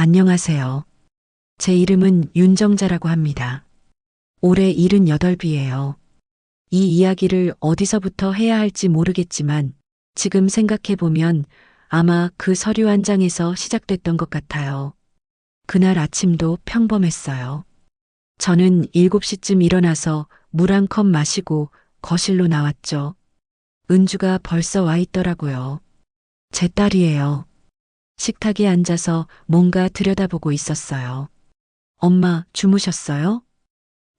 안녕하세요. 제 이름은 윤정자라고 합니다. 올해 78이에요. 이 이야기를 어디서부터 해야 할지 모르겠지만 지금 생각해보면 아마 그 서류 한 장에서 시작됐던 것 같아요. 그날 아침도 평범했어요. 저는 7시쯤 일어나서 물 한 컵 마시고 거실로 나왔죠. 은주가 벌써 와 있더라고요. 제 딸이에요. 식탁에 앉아서 뭔가 들여다보고 있었어요. 엄마, 주무셨어요?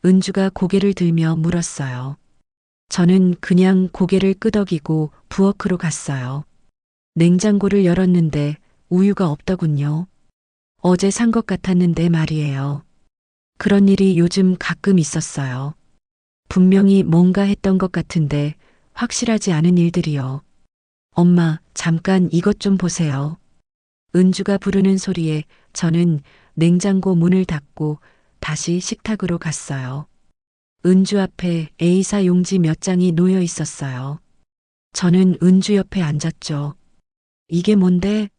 은주가 고개를 들며 물었어요. 저는 그냥 고개를 끄덕이고 부엌으로 갔어요. 냉장고를 열었는데 우유가 없더군요. 어제 산 것 같았는데 말이에요. 그런 일이 요즘 가끔 있었어요. 분명히 뭔가 했던 것 같은데 확실하지 않은 일들이요. 엄마, 잠깐 이것 좀 보세요. 은주가 부르는 소리에 저는 냉장고 문을 닫고 다시 식탁으로 갔어요. 은주 앞에 A사 용지 몇 장이 놓여 있었어요. 저는 은주 옆에 앉았죠. 이게 뭔데?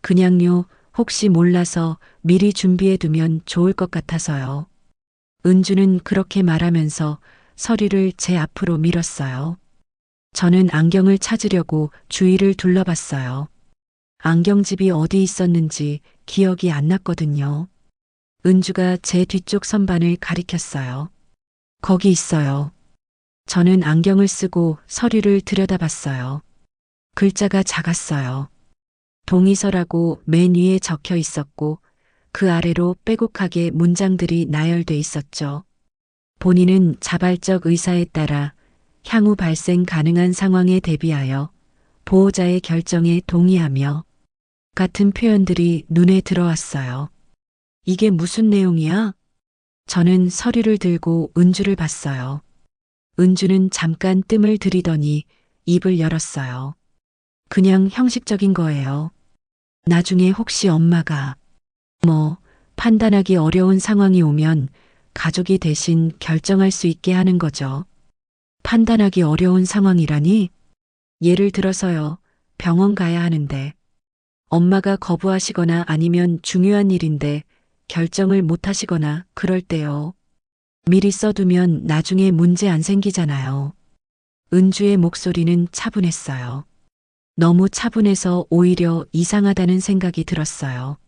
그냥요, 혹시 몰라서 미리 준비해 두면 좋을 것 같아서요. 은주는 그렇게 말하면서 서류를 제 앞으로 밀었어요. 저는 안경을 찾으려고 주위를 둘러봤어요. 안경집이 어디 있었는지 기억이 안 났거든요. 은주가 제 뒤쪽 선반을 가리켰어요. 거기 있어요. 저는 안경을 쓰고 서류를 들여다봤어요. 글자가 작았어요. 동의서라고 맨 위에 적혀 있었고 그 아래로 빼곡하게 문장들이 나열돼 있었죠. 본인은 자발적 의사에 따라 향후 발생 가능한 상황에 대비하여 보호자의 결정에 동의하며 같은 표현들이 눈에 들어왔어요. 이게 무슨 내용이야? 저는 서류를 들고 은주를 봤어요. 은주는 잠깐 뜸을 들이더니 입을 열었어요. 그냥 형식적인 거예요. 나중에 혹시 엄마가 판단하기 어려운 상황이 오면 가족이 대신 결정할 수 있게 하는 거죠. 판단하기 어려운 상황이라니? 예를 들어서요. 병원 가야 하는데 엄마가 거부하시거나 아니면 중요한 일인데 결정을 못 하시거나 그럴 때요. 미리 써두면 나중에 문제 안 생기잖아요. 은주의 목소리는 차분했어요. 너무 차분해서 오히려 이상하다는 생각이 들었어요.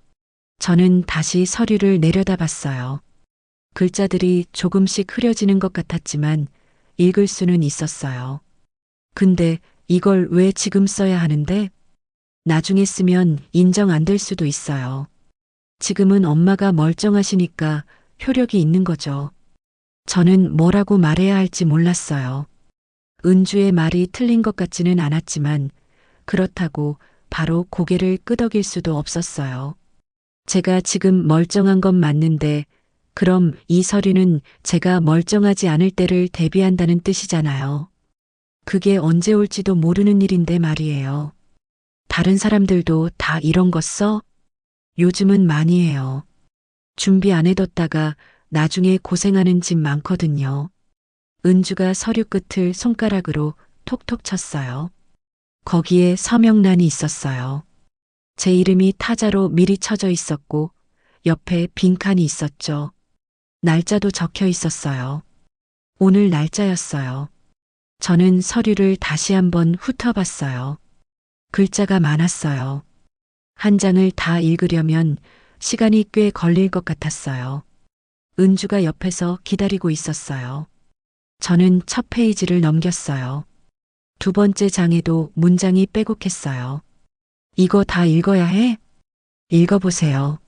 저는 다시 서류를 내려다봤어요. 글자들이 조금씩 흐려지는 것 같았지만 읽을 수는 있었어요. 근데 이걸 왜 지금 써야 하는데? 나중에 쓰면 인정 안 될 수도 있어요. 지금은 엄마가 멀쩡하시니까 효력이 있는 거죠. 저는 뭐라고 말해야 할지 몰랐어요. 은주의 말이 틀린 것 같지는 않았지만 그렇다고 바로 고개를 끄덕일 수도 없었어요. 제가 지금 멀쩡한 건 맞는데 그럼 이 서류는 제가 멀쩡하지 않을 때를 대비한다는 뜻이잖아요. 그게 언제 올지도 모르는 일인데 말이에요. 다른 사람들도 다 이런 거 써? 요즘은 많이 해요. 준비 안 해뒀다가 나중에 고생하는 집 많거든요. 은주가 서류 끝을 손가락으로 톡톡 쳤어요. 거기에 서명란이 있었어요. 제 이름이 타자로 미리 쳐져 있었고 옆에 빈칸이 있었죠. 날짜도 적혀 있었어요. 오늘 날짜였어요. 저는 서류를 다시 한번 훑어봤어요. 글자가 많았어요. 한 장을 다 읽으려면 시간이 꽤 걸릴 것 같았어요. 은주가 옆에서 기다리고 있었어요. 저는 첫 페이지를 넘겼어요. 두 번째 장에도 문장이 빼곡했어요. 이거 다 읽어야 해? 읽어보세요.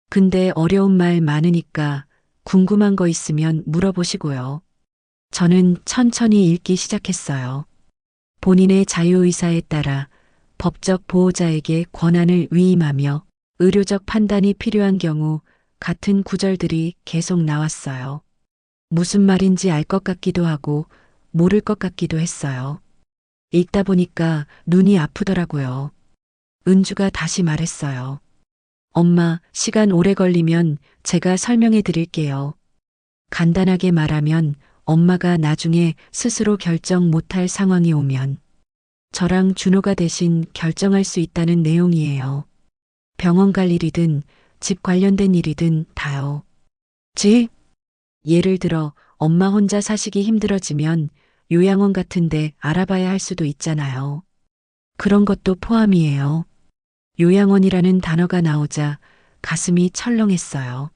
근데 어려운 말 많으니까 궁금한 거 있으면 물어보시고요. 저는 천천히 읽기 시작했어요. 본인의 자유의사에 따라 법적 보호자에게 권한을 위임하며 의료적 판단이 필요한 경우 같은 구절들이 계속 나왔어요. 무슨 말인지 알 것 같기도 하고 모를 것 같기도 했어요. 읽다 보니까 눈이 아프더라고요. 은주가 다시 말했어요. 엄마, 시간 오래 걸리면 제가 설명해 드릴게요. 간단하게 말하면 엄마가 나중에 스스로 결정 못할 상황이 오면 저랑 준호가 대신 결정할 수 있다는 내용이에요. 병원 갈 일이든 집 관련된 일이든 다요. 집? 예를 들어 엄마 혼자 사시기 힘들어지면 요양원 같은데 알아봐야 할 수도 있잖아요. 그런 것도 포함이에요. 요양원이라는 단어가 나오자 가슴이 철렁했어요.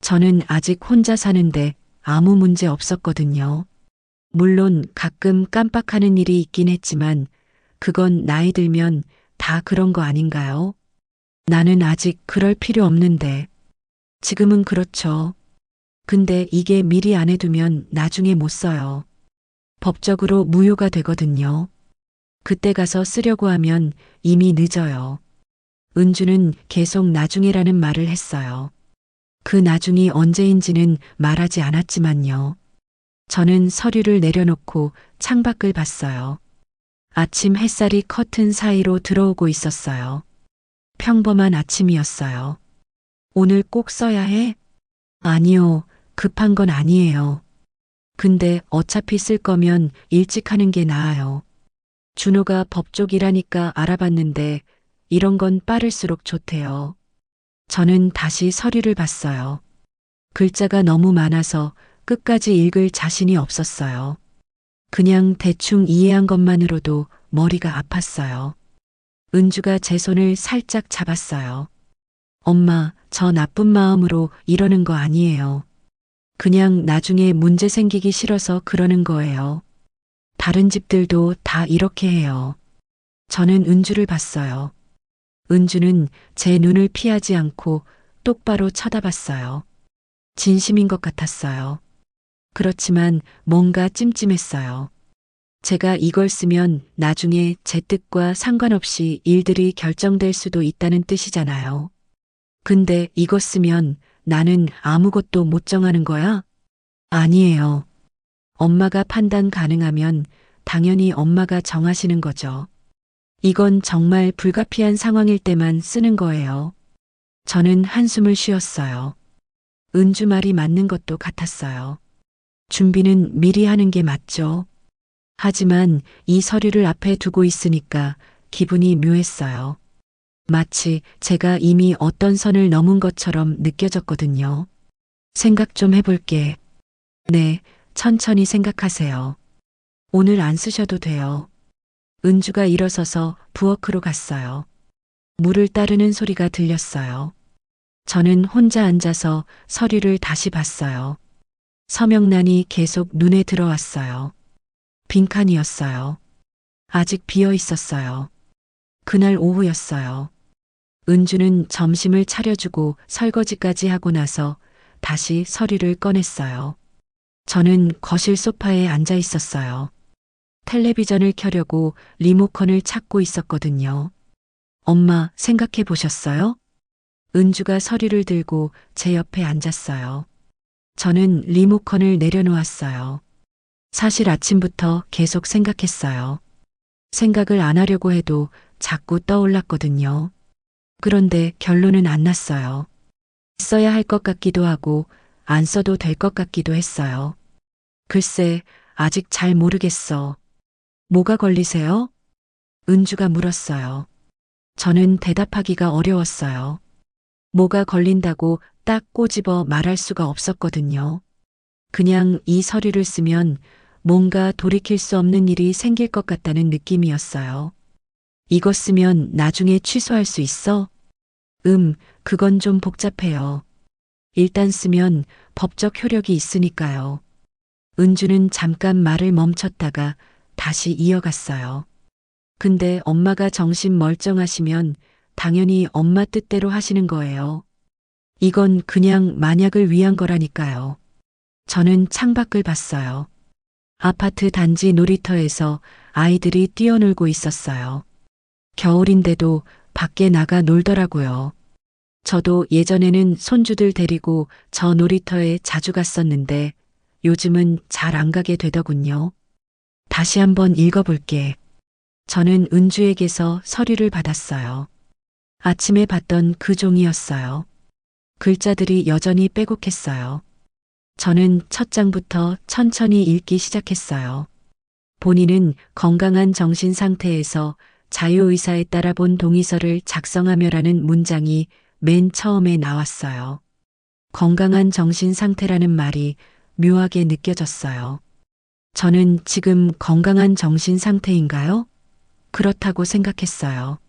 저는 아직 혼자 사는데 아무 문제 없었거든요. 물론 가끔 깜빡하는 일이 있긴 했지만 그건 나이 들면 다 그런 거 아닌가요? 나는 아직 그럴 필요 없는데. 지금은 그렇죠. 근데 이게 미리 안 해두면 나중에 못 써요. 법적으로 무효가 되거든요. 그때 가서 쓰려고 하면 이미 늦어요. 은주는 계속 나중에라는 말을 했어요. 그 나중이 언제인지는 말하지 않았지만요. 저는 서류를 내려놓고 창밖을 봤어요. 아침 햇살이 커튼 사이로 들어오고 있었어요. 평범한 아침이었어요. 오늘 꼭 써야 해? 아니요, 급한 건 아니에요. 근데 어차피 쓸 거면 일찍 하는 게 나아요. 준호가 법쪽이라니까 알아봤는데 이런 건 빠를수록 좋대요. 저는 다시 서류를 봤어요. 글자가 너무 많아서 끝까지 읽을 자신이 없었어요. 그냥 대충 이해한 것만으로도 머리가 아팠어요. 은주가 제 손을 살짝 잡았어요. 엄마, 저 나쁜 마음으로 이러는 거 아니에요. 그냥 나중에 문제 생기기 싫어서 그러는 거예요. 다른 집들도 다 이렇게 해요. 저는 은주를 봤어요. 은주는 제 눈을 피하지 않고 똑바로 쳐다봤어요. 진심인 것 같았어요. 그렇지만 뭔가 찜찜했어요. 제가 이걸 쓰면 나중에 제 뜻과 상관없이 일들이 결정될 수도 있다는 뜻이잖아요. 근데 이거 쓰면 나는 아무것도 못 정하는 거야? 아니에요. 엄마가 판단 가능하면 당연히 엄마가 정하시는 거죠. 이건 정말 불가피한 상황일 때만 쓰는 거예요. 저는 한숨을 쉬었어요. 은주 말이 맞는 것도 같았어요. 준비는 미리 하는 게 맞죠. 하지만 이 서류를 앞에 두고 있으니까 기분이 묘했어요. 마치 제가 이미 어떤 선을 넘은 것처럼 느껴졌거든요. 생각 좀 해볼게. 네, 천천히 생각하세요. 오늘 안 쓰셔도 돼요. 은주가 일어서서 부엌으로 갔어요. 물을 따르는 소리가 들렸어요. 저는 혼자 앉아서 서류를 다시 봤어요. 서명란이 계속 눈에 들어왔어요. 빈칸이었어요. 아직 비어 있었어요. 그날 오후였어요. 은주는 점심을 차려주고 설거지까지 하고 나서 다시 서류를 꺼냈어요. 저는 거실 소파에 앉아 있었어요. 텔레비전을 켜려고 리모컨을 찾고 있었거든요. 엄마, 생각해 보셨어요? 은주가 서류를 들고 제 옆에 앉았어요. 저는 리모컨을 내려놓았어요. 사실 아침부터 계속 생각했어요. 생각을 안 하려고 해도 자꾸 떠올랐거든요. 그런데 결론은 안 났어요. 써야 할 것 같기도 하고 안 써도 될 것 같기도 했어요. 글쎄, 아직 잘 모르겠어. 뭐가 걸리세요? 은주가 물었어요. 저는 대답하기가 어려웠어요. 뭐가 걸린다고 딱 꼬집어 말할 수가 없었거든요. 그냥 이 서류를 쓰면 뭔가 돌이킬 수 없는 일이 생길 것 같다는 느낌이었어요. 이거 쓰면 나중에 취소할 수 있어? 그건 좀 복잡해요. 일단 쓰면 법적 효력이 있으니까요. 은주는 잠깐 말을 멈췄다가 다시 이어갔어요. 근데 엄마가 정신 멀쩡하시면 당연히 엄마 뜻대로 하시는 거예요. 이건 그냥 만약을 위한 거라니까요. 저는 창밖을 봤어요. 아파트 단지 놀이터에서 아이들이 뛰어놀고 있었어요. 겨울인데도 밖에 나가 놀더라고요. 저도 예전에는 손주들 데리고 저 놀이터에 자주 갔었는데 요즘은 잘 안 가게 되더군요. 다시 한번 읽어볼게. 저는 은주에게서 서류를 받았어요. 아침에 봤던 그 종이였어요. 글자들이 여전히 빼곡했어요. 저는 첫 장부터 천천히 읽기 시작했어요. 본인은 건강한 정신 상태에서 자유의사에 따라 본 동의서를 작성하며라는 문장이 맨 처음에 나왔어요. 건강한 정신 상태라는 말이 묘하게 느껴졌어요. 저는 지금 건강한 정신 상태인가요? 그렇다고 생각했어요.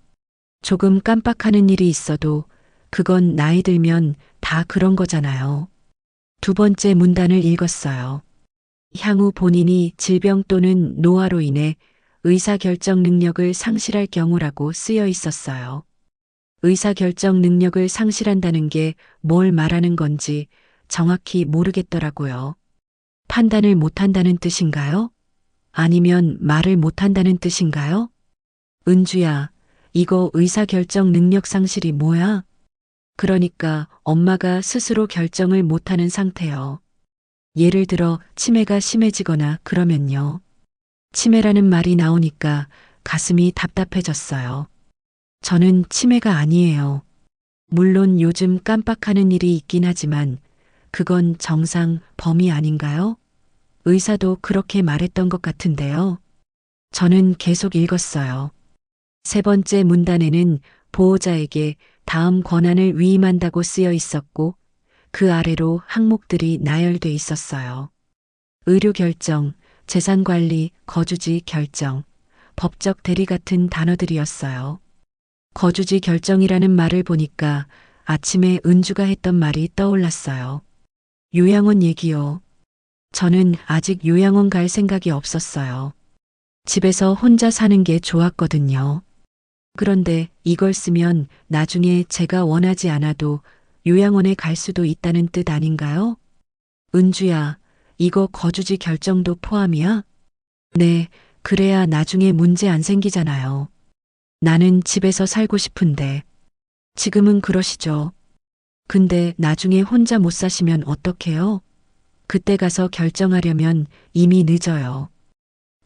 조금 깜빡하는 일이 있어도 그건 나이 들면 다 그런 거잖아요. 두 번째 문단을 읽었어요. 향후 본인이 질병 또는 노화로 인해 의사결정 능력을 상실할 경우라고 쓰여 있었어요. 의사결정 능력을 상실한다는 게 뭘 말하는 건지 정확히 모르겠더라고요. 판단을 못한다는 뜻인가요? 아니면 말을 못한다는 뜻인가요? 은주야, 이거 의사결정 능력 상실이 뭐야? 그러니까 엄마가 스스로 결정을 못하는 상태요. 예를 들어 치매가 심해지거나 그러면요. 치매라는 말이 나오니까 가슴이 답답해졌어요. 저는 치매가 아니에요. 물론 요즘 깜빡하는 일이 있긴 하지만 그건 정상 범위 아닌가요? 의사도 그렇게 말했던 것 같은데요. 저는 계속 읽었어요. 세 번째 문단에는 보호자에게 다음 권한을 위임한다고 쓰여 있었고 그 아래로 항목들이 나열돼 있었어요. 의료 결정, 재산 관리, 거주지 결정, 법적 대리 같은 단어들이었어요. 거주지 결정이라는 말을 보니까 아침에 은주가 했던 말이 떠올랐어요. 요양원 얘기요. 저는 아직 요양원 갈 생각이 없었어요. 집에서 혼자 사는 게 좋았거든요. 그런데 이걸 쓰면 나중에 제가 원하지 않아도 요양원에 갈 수도 있다는 뜻 아닌가요? 은주야, 이거 거주지 결정도 포함이야? 네, 그래야 나중에 문제 안 생기잖아요. 나는 집에서 살고 싶은데. 지금은 그러시죠. 근데 나중에 혼자 못 사시면 어떡해요? 그때 가서 결정하려면 이미 늦어요.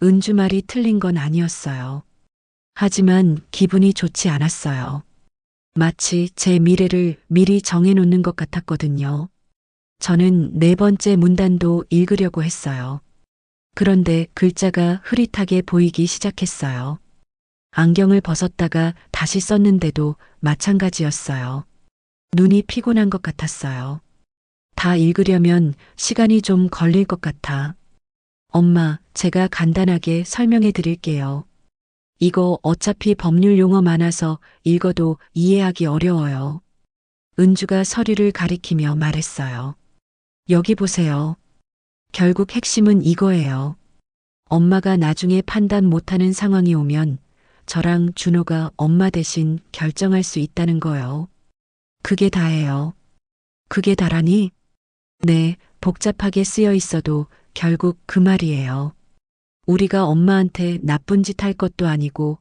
은주 말이 틀린 건 아니었어요. 하지만 기분이 좋지 않았어요. 마치 제 미래를 미리 정해놓는 것 같았거든요. 저는 네 번째 문단도 읽으려고 했어요. 그런데 글자가 흐릿하게 보이기 시작했어요. 안경을 벗었다가 다시 썼는데도 마찬가지였어요. 눈이 피곤한 것 같았어요. 다 읽으려면 시간이 좀 걸릴 것 같아. 엄마, 제가 간단하게 설명해 드릴게요. 이거 어차피 법률 용어 많아서 읽어도 이해하기 어려워요. 은주가 서류를 가리키며 말했어요. 여기 보세요. 결국 핵심은 이거예요. 엄마가 나중에 판단 못하는 상황이 오면 저랑 준호가 엄마 대신 결정할 수 있다는 거요. 그게 다예요. 그게 다라니? 네, 복잡하게 쓰여 있어도 결국 그 말이에요. 우리가 엄마한테 나쁜 짓 할 것도 아니고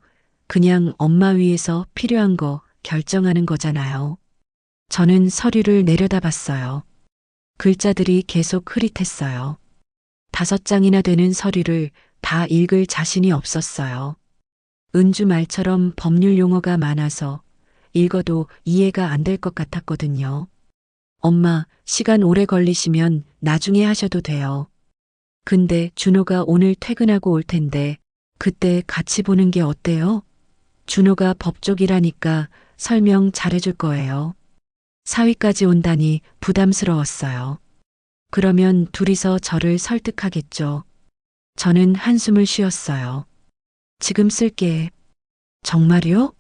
그냥 엄마 위해서 필요한 거 결정하는 거잖아요. 저는 서류를 내려다봤어요. 글자들이 계속 흐릿했어요. 5장이나 되는 서류를 다 읽을 자신이 없었어요. 은주 말처럼 법률 용어가 많아서 읽어도 이해가 안 될 것 같았거든요. 엄마, 시간 오래 걸리시면 나중에 하셔도 돼요. 근데 준호가 오늘 퇴근하고 올 텐데 그때 같이 보는 게 어때요? 준호가 법쪽이라니까 설명 잘해줄 거예요. 사위까지 온다니 부담스러웠어요. 그러면 둘이서 저를 설득하겠죠. 저는 한숨을 쉬었어요. 지금 쓸게. 정말요?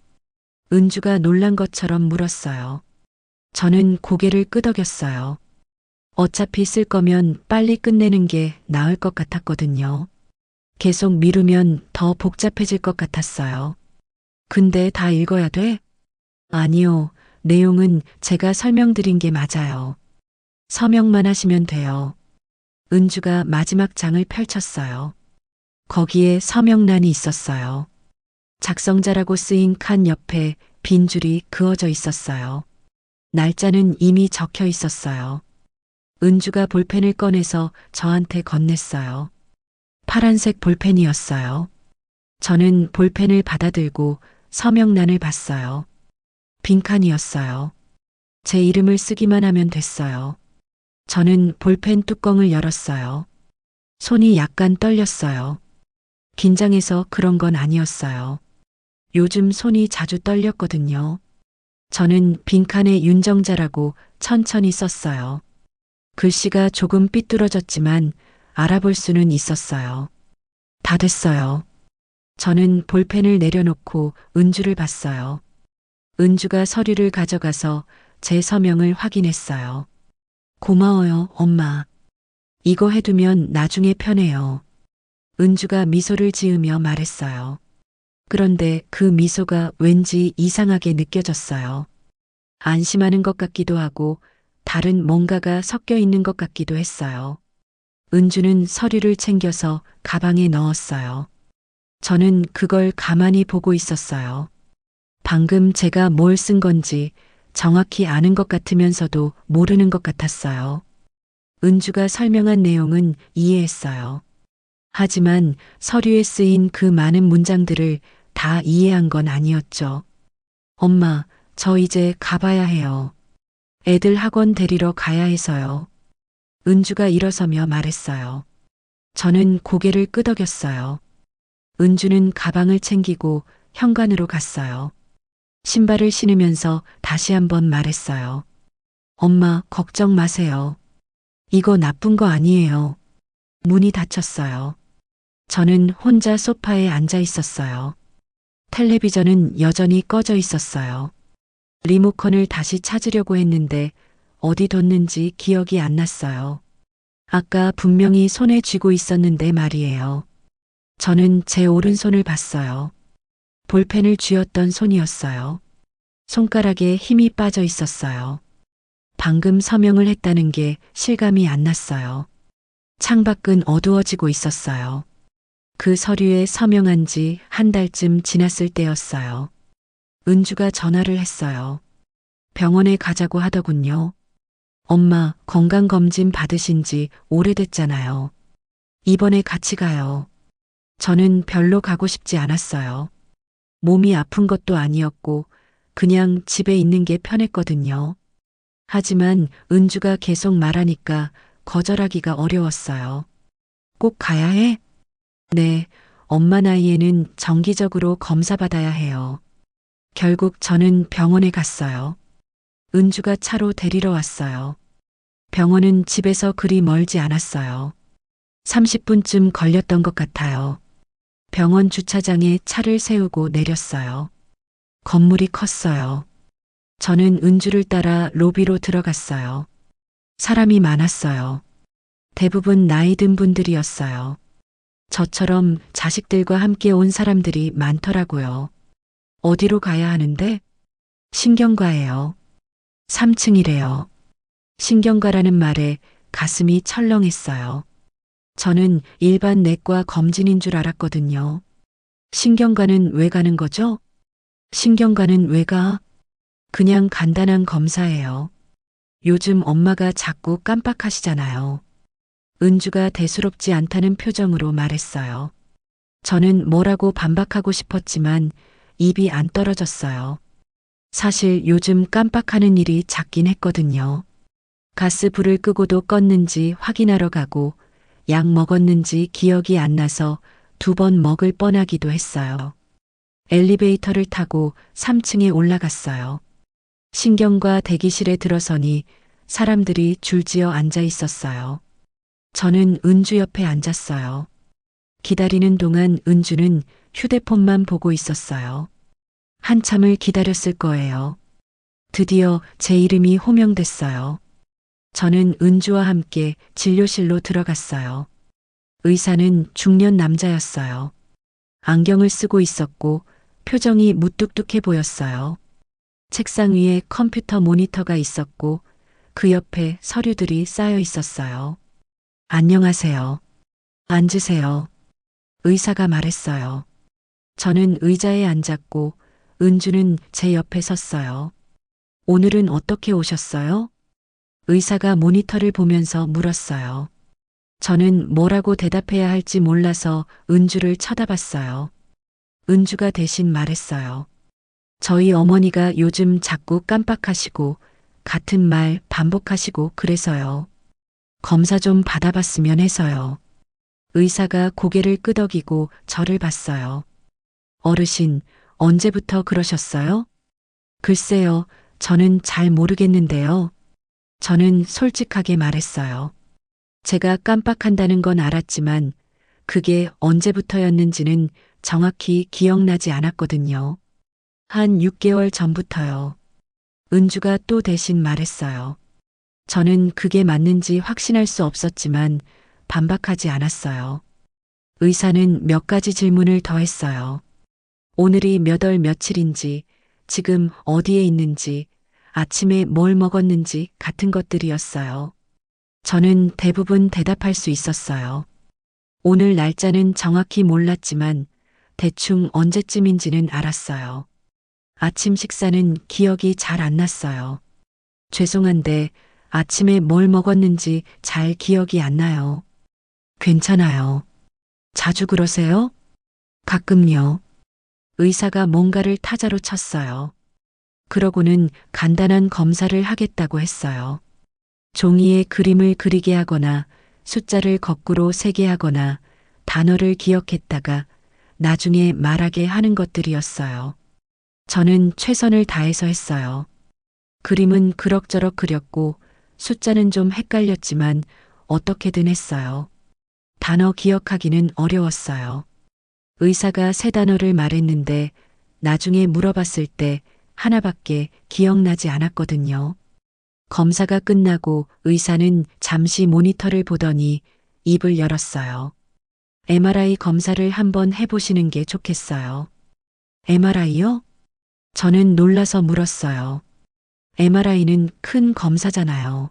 은주가 놀란 것처럼 물었어요. 저는 고개를 끄덕였어요. 어차피 쓸 거면 빨리 끝내는 게 나을 것 같았거든요. 계속 미루면 더 복잡해질 것 같았어요. 근데 다 읽어야 돼? 아니요. 내용은 제가 설명드린 게 맞아요. 서명만 하시면 돼요. 은주가 마지막 장을 펼쳤어요. 거기에 서명란이 있었어요. 작성자라고 쓰인 칸 옆에 빈 줄이 그어져 있었어요. 날짜는 이미 적혀 있었어요. 은주가 볼펜을 꺼내서 저한테 건넸어요. 파란색 볼펜이었어요. 저는 볼펜을 받아들고 서명란을 봤어요. 빈칸이었어요. 제 이름을 쓰기만 하면 됐어요. 저는 볼펜 뚜껑을 열었어요. 손이 약간 떨렸어요. 긴장해서 그런 건 아니었어요. 요즘 손이 자주 떨렸거든요. 저는 빈칸에 윤정자라고 천천히 썼어요. 글씨가 조금 삐뚤어졌지만 알아볼 수는 있었어요. 다 됐어요. 저는 볼펜을 내려놓고 은주를 봤어요. 은주가 서류를 가져가서 제 서명을 확인했어요. 고마워요, 엄마. 이거 해두면 나중에 편해요. 은주가 미소를 지으며 말했어요. 그런데 그 미소가 왠지 이상하게 느껴졌어요. 안심하는 것 같기도 하고 다른 뭔가가 섞여 있는 것 같기도 했어요. 은주는 서류를 챙겨서 가방에 넣었어요. 저는 그걸 가만히 보고 있었어요. 방금 제가 뭘 쓴 건지 정확히 아는 것 같으면서도 모르는 것 같았어요. 은주가 설명한 내용은 이해했어요. 하지만 서류에 쓰인 그 많은 문장들을 다 이해한 건 아니었죠. 엄마, 저 이제 가봐야 해요. 애들 학원 데리러 가야 해서요. 은주가 일어서며 말했어요. 저는 고개를 끄덕였어요. 은주는 가방을 챙기고 현관으로 갔어요. 신발을 신으면서 다시 한번 말했어요. 엄마, 걱정 마세요. 이거 나쁜 거 아니에요. 문이 닫혔어요. 저는 혼자 소파에 앉아 있었어요. 텔레비전은 여전히 꺼져 있었어요. 리모컨을 다시 찾으려고 했는데 어디 뒀는지 기억이 안 났어요. 아까 분명히 손에 쥐고 있었는데 말이에요. 저는 제 오른손을 봤어요. 볼펜을 쥐었던 손이었어요. 손가락에 힘이 빠져 있었어요. 방금 서명을 했다는 게 실감이 안 났어요. 창밖은 어두워지고 있었어요. 그 서류에 서명한 지 한 달쯤 지났을 때였어요. 은주가 전화를 했어요. 병원에 가자고 하더군요. 엄마, 건강검진 받으신 지 오래됐잖아요. 이번에 같이 가요. 저는 별로 가고 싶지 않았어요. 몸이 아픈 것도 아니었고 그냥 집에 있는 게 편했거든요. 하지만 은주가 계속 말하니까 거절하기가 어려웠어요. 꼭 가야 해? 네, 엄마 나이에는 정기적으로 검사받아야 해요. 결국 저는 병원에 갔어요. 은주가 차로 데리러 왔어요. 병원은 집에서 그리 멀지 않았어요. 30분쯤 걸렸던 것 같아요. 병원 주차장에 차를 세우고 내렸어요. 건물이 컸어요. 저는 은주를 따라 로비로 들어갔어요. 사람이 많았어요. 대부분 나이 든 분들이었어요. 저처럼 자식들과 함께 온 사람들이 많더라고요. 어디로 가야 하는데? 신경과예요. 3층이래요. 신경과라는 말에 가슴이 철렁했어요. 저는 일반 내과 검진인 줄 알았거든요. 신경과는 왜 가는 거죠? 신경과는 왜 가? 그냥 간단한 검사예요. 요즘 엄마가 자꾸 깜빡하시잖아요. 은주가 대수롭지 않다는 표정으로 말했어요. 저는 뭐라고 반박하고 싶었지만 입이 안 떨어졌어요. 사실 요즘 깜빡하는 일이 잦긴 했거든요. 가스 불을 끄고도 껐는지 확인하러 가고 약 먹었는지 기억이 안 나서 2번 먹을 뻔하기도 했어요. 엘리베이터를 타고 3층에 올라갔어요. 신경과 대기실에 들어서니 사람들이 줄지어 앉아 있었어요. 저는 은주 옆에 앉았어요. 기다리는 동안 은주는 휴대폰만 보고 있었어요. 한참을 기다렸을 거예요. 드디어 제 이름이 호명됐어요. 저는 은주와 함께 진료실로 들어갔어요. 의사는 중년 남자였어요. 안경을 쓰고 있었고 표정이 무뚝뚝해 보였어요. 책상 위에 컴퓨터 모니터가 있었고 그 옆에 서류들이 쌓여 있었어요. 안녕하세요. 앉으세요. 의사가 말했어요. 저는 의자에 앉았고 은주는 제 옆에 섰어요. 오늘은 어떻게 오셨어요? 의사가 모니터를 보면서 물었어요. 저는 뭐라고 대답해야 할지 몰라서 은주를 쳐다봤어요. 은주가 대신 말했어요. 저희 어머니가 요즘 자꾸 깜빡하시고 같은 말 반복하시고 그래서요. 검사 좀 받아봤으면 해서요. 의사가 고개를 끄덕이고 저를 봤어요. 어르신, 언제부터 그러셨어요? 글쎄요, 저는 잘 모르겠는데요. 저는 솔직하게 말했어요. 제가 깜빡한다는 건 알았지만 그게 언제부터였는지는 정확히 기억나지 않았거든요. 한 6개월 전부터요. 은주가 또 대신 말했어요. 저는 그게 맞는지 확신할 수 없었지만 반박하지 않았어요. 의사는 몇 가지 질문을 더 했어요. 오늘이 몇 월 며칠인지, 지금 어디에 있는지, 아침에 뭘 먹었는지 같은 것들이었어요. 저는 대부분 대답할 수 있었어요. 오늘 날짜는 정확히 몰랐지만 대충 언제쯤인지는 알았어요. 아침 식사는 기억이 잘 안 났어요. 죄송한데 아침에 뭘 먹었는지 잘 기억이 안 나요. 괜찮아요. 자주 그러세요? 가끔요. 의사가 뭔가를 타자로 쳤어요. 그러고는 간단한 검사를 하겠다고 했어요. 종이에 그림을 그리게 하거나 숫자를 거꾸로 세게 하거나 단어를 기억했다가 나중에 말하게 하는 것들이었어요. 저는 최선을 다해서 했어요. 그림은 그럭저럭 그렸고 숫자는 좀 헷갈렸지만 어떻게든 했어요. 단어 기억하기는 어려웠어요. 의사가 세 단어를 말했는데 나중에 물어봤을 때 하나밖에 기억나지 않았거든요. 검사가 끝나고 의사는 잠시 모니터를 보더니 입을 열었어요. MRI 검사를 한번 해보시는 게 좋겠어요. MRI요? 저는 놀라서 물었어요. MRI는 큰 검사잖아요.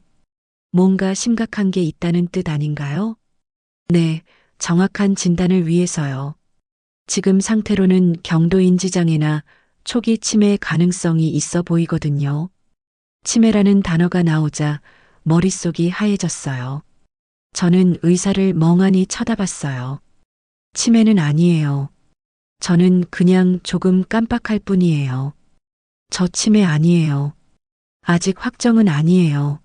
뭔가 심각한 게 있다는 뜻 아닌가요? 네, 정확한 진단을 위해서요. 지금 상태로는 경도인지장애나 초기 치매 가능성이 있어 보이거든요. 치매라는 단어가 나오자 머릿속이 하얘졌어요. 저는 의사를 멍하니 쳐다봤어요. 치매는 아니에요. 저는 그냥 조금 깜빡할 뿐이에요. 저 치매 아니에요. 아직 확정은 아니에요.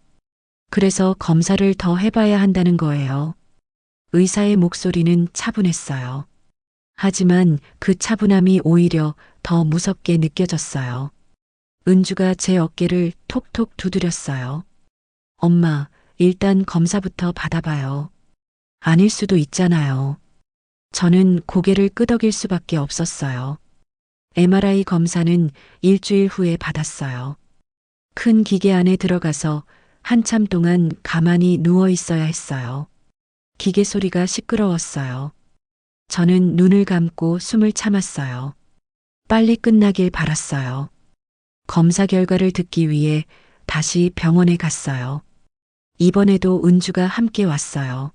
그래서 검사를 더 해봐야 한다는 거예요. 의사의 목소리는 차분했어요. 하지만 그 차분함이 오히려 더 무섭게 느껴졌어요. 은주가 제 어깨를 톡톡 두드렸어요. 엄마, 일단 검사부터 받아봐요. 아닐 수도 있잖아요. 저는 고개를 끄덕일 수밖에 없었어요. MRI 검사는 일주일 후에 받았어요. 큰 기계 안에 들어가서 한참 동안 가만히 누워 있어야 했어요. 기계 소리가 시끄러웠어요. 저는 눈을 감고 숨을 참았어요. 빨리 끝나길 바랐어요. 검사 결과를 듣기 위해 다시 병원에 갔어요. 이번에도 은주가 함께 왔어요.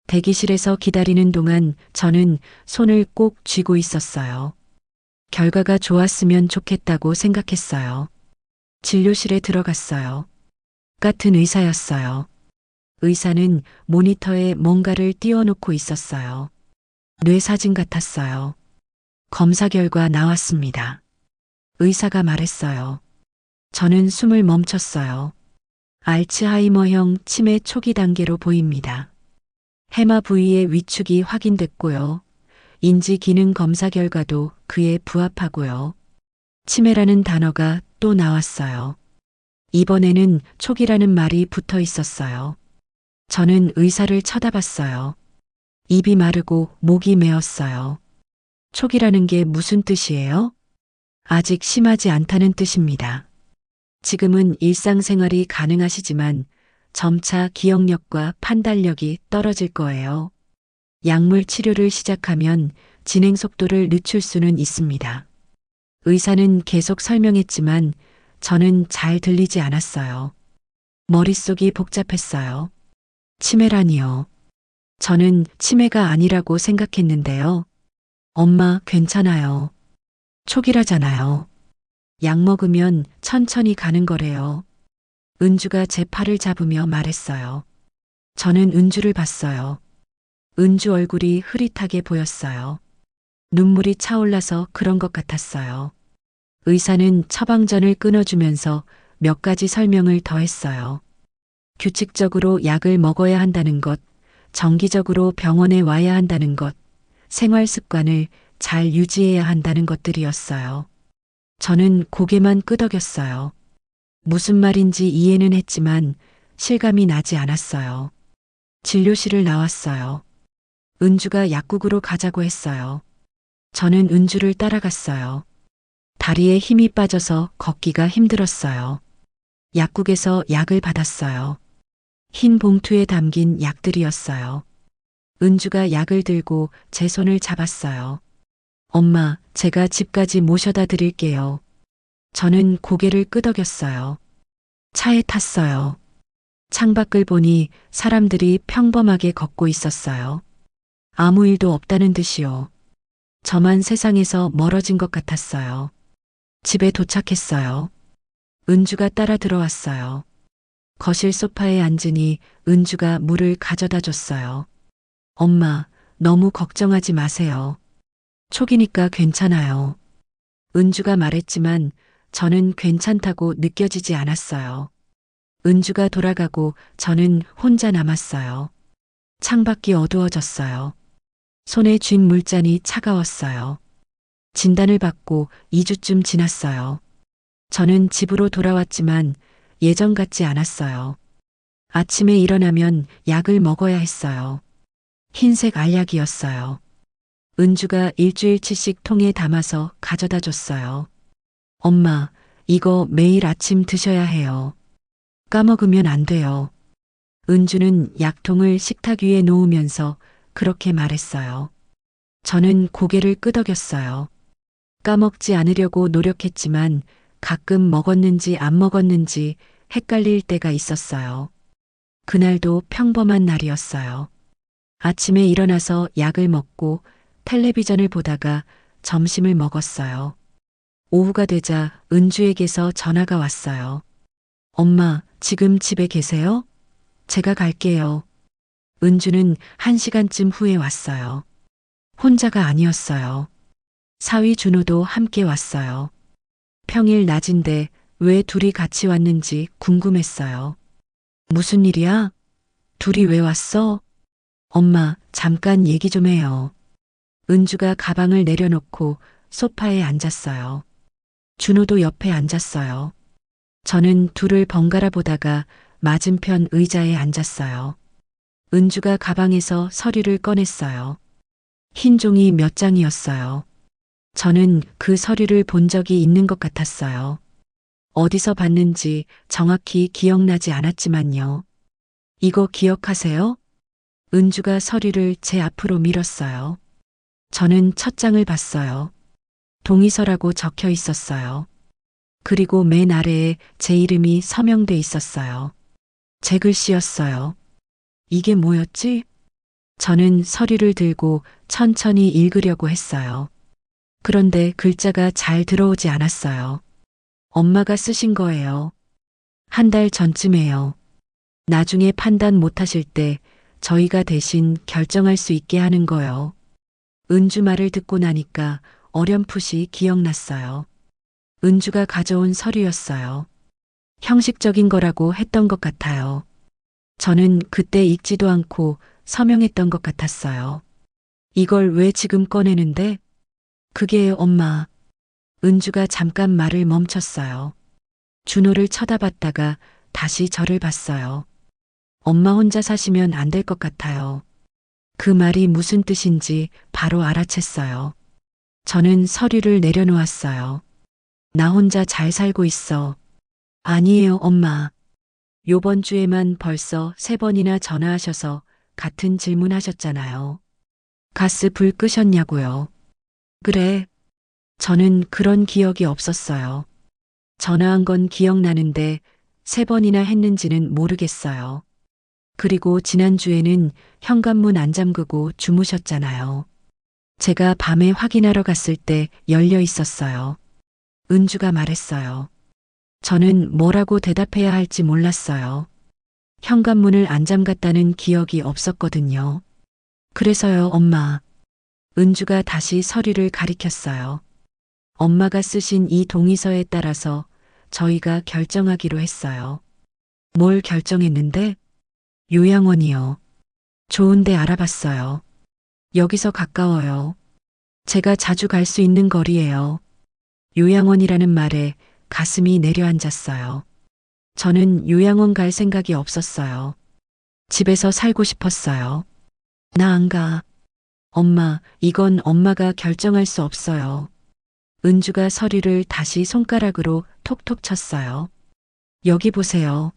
대기실에서 기다리는 동안 저는 손을 꼭 쥐고 있었어요. 결과가 좋았으면 좋겠다고 생각했어요. 진료실에 들어갔어요. 같은 의사였어요. 의사는 모니터에 뭔가를 띄워놓고 있었어요. 뇌 사진 같았어요. 검사 결과 나왔습니다. 의사가 말했어요. 저는 숨을 멈췄어요. 알츠하이머형 치매 초기 단계로 보입니다. 해마 부위의 위축이 확인됐고요. 인지 기능 검사 결과도 그에 부합하고요. 치매라는 단어가 또 나왔어요. 이번에는 초기라는 말이 붙어 있었어요. 저는 의사를 쳐다봤어요. 입이 마르고 목이 메었어요. 초기라는 게 무슨 뜻이에요? 아직 심하지 않다는 뜻입니다. 지금은 일상생활이 가능하시지만 점차 기억력과 판단력이 떨어질 거예요. 약물 치료를 시작하면 진행 속도를 늦출 수는 있습니다. 의사는 계속 설명했지만 저는 잘 들리지 않았어요. 머릿속이 복잡했어요. 치매라니요. 저는 치매가 아니라고 생각했는데요. 엄마, 괜찮아요. 초기라잖아요. 약 먹으면 천천히 가는 거래요. 은주가 제 팔을 잡으며 말했어요. 저는 은주를 봤어요. 은주 얼굴이 흐릿하게 보였어요. 눈물이 차올라서 그런 것 같았어요. 의사는 처방전을 끊어주면서 몇 가지 설명을 더했어요. 규칙적으로 약을 먹어야 한다는 것, 정기적으로 병원에 와야 한다는 것, 생활 습관을 잘 유지해야 한다는 것들이었어요. 저는 고개만 끄덕였어요. 무슨 말인지 이해는 했지만 실감이 나지 않았어요. 진료실을 나왔어요. 은주가 약국으로 가자고 했어요. 저는 은주를 따라갔어요. 다리에 힘이 빠져서 걷기가 힘들었어요. 약국에서 약을 받았어요. 흰 봉투에 담긴 약들이었어요. 은주가 약을 들고 제 손을 잡았어요. 엄마, 제가 집까지 모셔다 드릴게요. 저는 고개를 끄덕였어요. 차에 탔어요. 창밖을 보니 사람들이 평범하게 걷고 있었어요. 아무 일도 없다는 듯이요. 저만 세상에서 멀어진 것 같았어요. 집에 도착했어요. 은주가 따라 들어왔어요. 거실 소파에 앉으니 은주가 물을 가져다 줬어요. 엄마, 너무 걱정하지 마세요. 초기니까 괜찮아요. 은주가 말했지만 저는 괜찮다고 느껴지지 않았어요. 은주가 돌아가고 저는 혼자 남았어요. 창밖이 어두워졌어요. 손에 쥔 물잔이 차가웠어요. 진단을 받고 2주쯤 지났어요. 저는 집으로 돌아왔지만 예전 같지 않았어요. 아침에 일어나면 약을 먹어야 했어요. 흰색 알약이었어요. 은주가 일주일치씩 통에 담아서 가져다 줬어요. 엄마, 이거 매일 아침 드셔야 해요. 까먹으면 안 돼요. 은주는 약통을 식탁 위에 놓으면서 그렇게 말했어요. 저는 고개를 끄덕였어요. 까먹지 않으려고 노력했지만 가끔 먹었는지 안 먹었는지 헷갈릴 때가 있었어요. 그날도 평범한 날이었어요. 아침에 일어나서 약을 먹고 텔레비전을 보다가 점심을 먹었어요. 오후가 되자 은주에게서 전화가 왔어요. 엄마, 지금 집에 계세요? 제가 갈게요. 은주는 1시간쯤 후에 왔어요. 혼자가 아니었어요. 사위 준호도 함께 왔어요. 평일 낮인데 왜 둘이 같이 왔는지 궁금했어요. 무슨 일이야? 둘이 왜 왔어? 엄마, 잠깐 얘기 좀 해요. 은주가 가방을 내려놓고 소파에 앉았어요. 준호도 옆에 앉았어요. 저는 둘을 번갈아 보다가 맞은편 의자에 앉았어요. 은주가 가방에서 서류를 꺼냈어요. 흰 종이 몇 장이었어요. 저는 그 서류를 본 적이 있는 것 같았어요. 어디서 봤는지 정확히 기억나지 않았지만요. 이거 기억하세요? 은주가 서류를 제 앞으로 밀었어요. 저는 첫 장을 봤어요. 동의서라고 적혀 있었어요. 그리고 맨 아래에 제 이름이 서명돼 있었어요. 제 글씨였어요. 이게 뭐였지? 저는 서류를 들고 천천히 읽으려고 했어요. 그런데 글자가 잘 들어오지 않았어요. 엄마가 쓰신 거예요. 1달 전쯤에요. 나중에 판단 못 하실 때 저희가 대신 결정할 수 있게 하는 거요. 은주 말을 듣고 나니까 어렴풋이 기억났어요. 은주가 가져온 서류였어요. 형식적인 거라고 했던 것 같아요. 저는 그때 읽지도 않고 서명했던 것 같았어요. 이걸 왜 지금 꺼내는데? 그게 엄마. 은주가 잠깐 말을 멈췄어요. 준호를 쳐다봤다가 다시 저를 봤어요. 엄마 혼자 사시면 안 될 것 같아요. 그 말이 무슨 뜻인지 바로 알아챘어요. 저는 서류를 내려놓았어요. 나 혼자 잘 살고 있어. 아니에요, 엄마. 요번 주에만 벌써 3번이나 전화하셔서 같은 질문 하셨잖아요. 가스 불 끄셨냐고요. 그래. 저는 그런 기억이 없었어요. 전화한 건 기억나는데 3번이나 했는지는 모르겠어요. 그리고 지난주에는 현관문 안 잠그고 주무셨잖아요. 제가 밤에 확인하러 갔을 때 열려 있었어요. 은주가 말했어요. 저는 뭐라고 대답해야 할지 몰랐어요. 현관문을 안 잠갔다는 기억이 없었거든요. 그래서요, 엄마. 은주가 다시 서류를 가리켰어요. 엄마가 쓰신 이 동의서에 따라서 저희가 결정하기로 했어요. 뭘 결정했는데? 요양원이요. 좋은데 알아봤어요. 여기서 가까워요. 제가 자주 갈 수 있는 거리예요. 요양원이라는 말에 가슴이 내려앉았어요. 저는 요양원 갈 생각이 없었어요. 집에서 살고 싶었어요. 나 안 가. 엄마, 이건 엄마가 결정할 수 없어요. 은주가 서류를 다시 손가락으로 톡톡 쳤어요. 여기 보세요.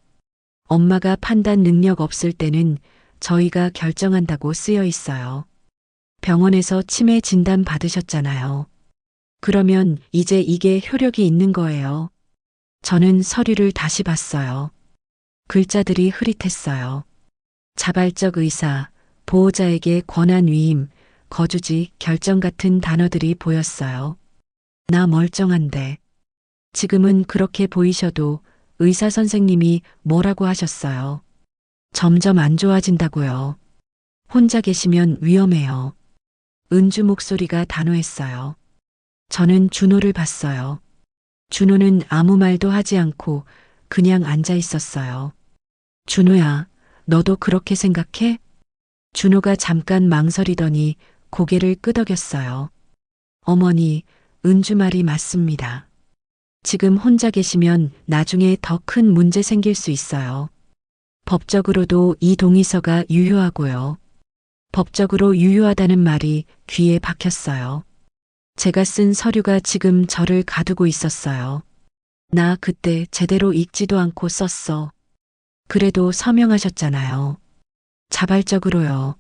엄마가 판단 능력 없을 때는 저희가 결정한다고 쓰여 있어요. 병원에서 치매 진단 받으셨잖아요. 그러면 이제 이게 효력이 있는 거예요. 저는 서류를 다시 봤어요. 글자들이 흐릿했어요. 자발적 의사, 보호자에게 권한 위임, 거주지, 결정 같은 단어들이 보였어요. 나 멀쩡한데. 지금은 그렇게 보이셔도 의사 선생님이 뭐라고 하셨어요? 점점 안 좋아진다고요. 혼자 계시면 위험해요. 은주 목소리가 단호했어요. 저는 준호를 봤어요. 준호는 아무 말도 하지 않고 그냥 앉아 있었어요. 준호야, 너도 그렇게 생각해? 준호가 잠깐 망설이더니 고개를 끄덕였어요. 어머니, 은주 말이 맞습니다. 지금 혼자 계시면 나중에 더 큰 문제 생길 수 있어요. 법적으로도 이 동의서가 유효하고요. 법적으로 유효하다는 말이 귀에 박혔어요. 제가 쓴 서류가 지금 저를 가두고 있었어요. 나 그때 제대로 읽지도 않고 썼어. 그래도 서명하셨잖아요. 자발적으로요.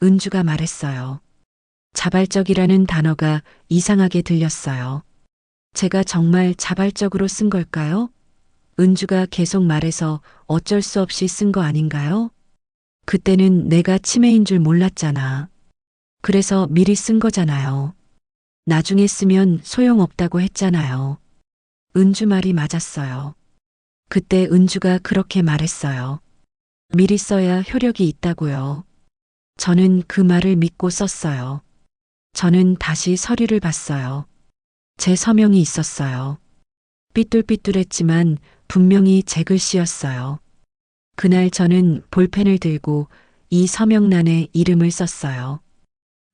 은주가 말했어요. 자발적이라는 단어가 이상하게 들렸어요. 제가 정말 자발적으로 쓴 걸까요? 은주가 계속 말해서 어쩔 수 없이 쓴 거 아닌가요? 그때는 내가 치매인 줄 몰랐잖아. 그래서 미리 쓴 거잖아요. 나중에 쓰면 소용없다고 했잖아요. 은주 말이 맞았어요. 그때 은주가 그렇게 말했어요. 미리 써야 효력이 있다고요. 저는 그 말을 믿고 썼어요. 저는 다시 서류를 봤어요. 제 서명이 있었어요. 삐뚤삐뚤했지만 분명히 제 글씨였어요. 그날 저는 볼펜을 들고 이 서명란에 이름을 썼어요.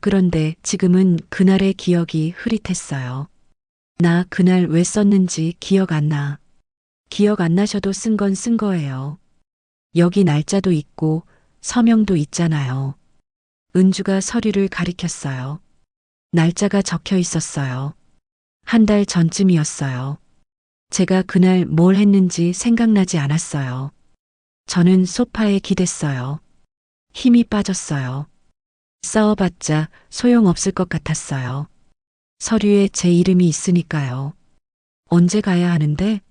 그런데 지금은 그날의 기억이 흐릿했어요. 나 그날 왜 썼는지 기억 안 나. 기억 안 나셔도 쓴 건 쓴 거예요. 여기 날짜도 있고 서명도 있잖아요. 은주가 서류를 가리켰어요. 날짜가 적혀 있었어요. 한 달 전쯤이었어요. 제가 그날 뭘 했는지 생각나지 않았어요. 저는 소파에 기댔어요. 힘이 빠졌어요. 싸워봤자 소용없을 것 같았어요. 서류에 제 이름이 있으니까요. 언제 가야 하는데?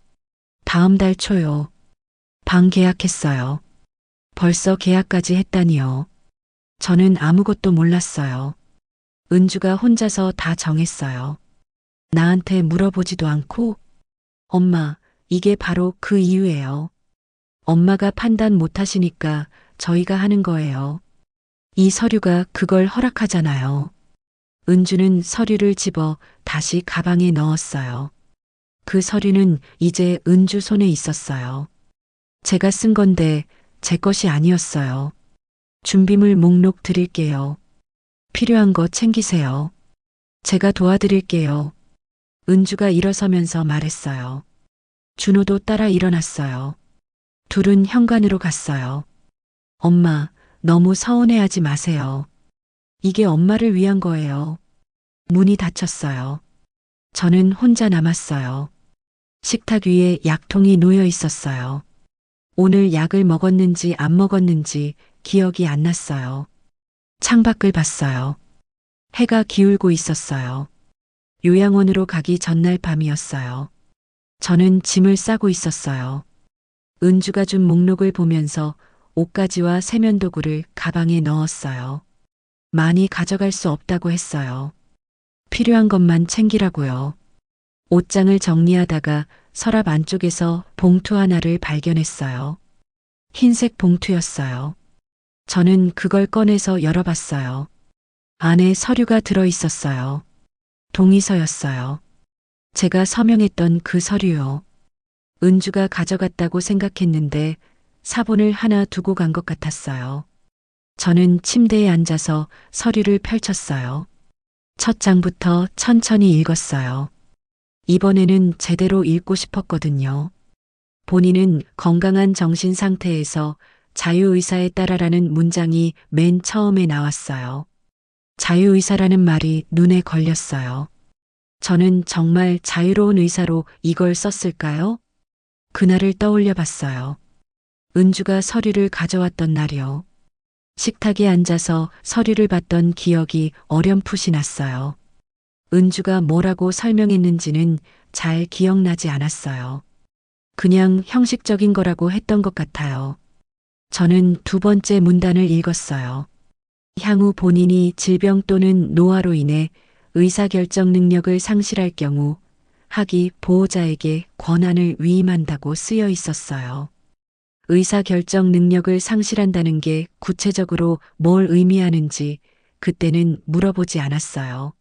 다음 달 초요. 방 계약했어요. 벌써 계약까지 했다니요. 저는 아무것도 몰랐어요. 은주가 혼자서 다 정했어요. 나한테 물어보지도 않고, 엄마, 이게 바로 그 이유예요. 엄마가 판단 못 하시니까 저희가 하는 거예요. 이 서류가 그걸 허락하잖아요. 은주는 서류를 집어 다시 가방에 넣었어요. 그 서류는 이제 은주 손에 있었어요. 제가 쓴 건데 제 것이 아니었어요. 준비물 목록 드릴게요. 필요한 거 챙기세요. 제가 도와드릴게요. 은주가 일어서면서 말했어요. 준호도 따라 일어났어요. 둘은 현관으로 갔어요. 엄마, 너무 서운해하지 마세요. 이게 엄마를 위한 거예요. 문이 닫혔어요. 저는 혼자 남았어요. 식탁 위에 약통이 놓여 있었어요. 오늘 약을 먹었는지 안 먹었는지 기억이 안 났어요. 창밖을 봤어요. 해가 기울고 있었어요. 요양원으로 가기 전날 밤이었어요. 저는 짐을 싸고 있었어요. 은주가 준 목록을 보면서 옷가지와 세면도구를 가방에 넣었어요. 많이 가져갈 수 없다고 했어요. 필요한 것만 챙기라고요. 옷장을 정리하다가 서랍 안쪽에서 봉투 하나를 발견했어요. 흰색 봉투였어요. 저는 그걸 꺼내서 열어봤어요. 안에 서류가 들어 있었어요. 동의서였어요. 제가 서명했던 그 서류요. 은주가 가져갔다고 생각했는데 사본을 하나 두고 간 것 같았어요. 저는 침대에 앉아서 서류를 펼쳤어요. 첫 장부터 천천히 읽었어요. 이번에는 제대로 읽고 싶었거든요. 본인은 건강한 정신 상태에서 자유의사에 따라라는 문장이 맨 처음에 나왔어요. 자유의사라는 말이 눈에 걸렸어요. 저는 정말 자유로운 의사로 이걸 썼을까요? 그날을 떠올려 봤어요. 은주가 서류를 가져왔던 날이요. 식탁에 앉아서 서류를 봤던 기억이 어렴풋이 났어요. 은주가 뭐라고 설명했는지는 잘 기억나지 않았어요. 그냥 형식적인 거라고 했던 것 같아요. 저는 두 번째 문단을 읽었어요. 향후 본인이 질병 또는 노화로 인해 의사결정 능력을 상실할 경우 학위 보호자에게 권한을 위임한다고 쓰여 있었어요. 의사결정 능력을 상실한다는 게 구체적으로 뭘 의미하는지 그때는 물어보지 않았어요.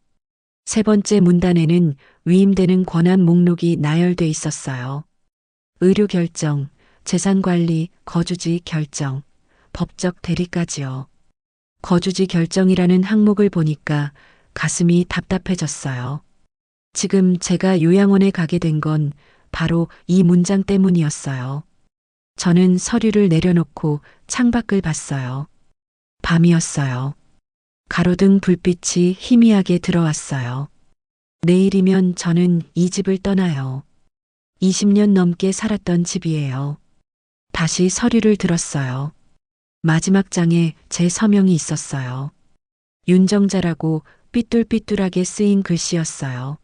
세 번째 문단에는 위임되는 권한 목록이 나열돼 있었어요. 의료결정, 재산관리, 거주지 결정, 법적 대리까지요. 거주지 결정이라는 항목을 보니까 가슴이 답답해졌어요. 지금 제가 요양원에 가게 된 건 바로 이 문장 때문이었어요. 저는 서류를 내려놓고 창밖을 봤어요. 밤이었어요. 가로등 불빛이 희미하게 들어왔어요. 내일이면 저는 이 집을 떠나요. 20년 넘게 살았던 집이에요. 다시 서류를 들었어요. 마지막 장에 제 서명이 있었어요. 윤정자라고 삐뚤삐뚤하게 쓰인 글씨였어요.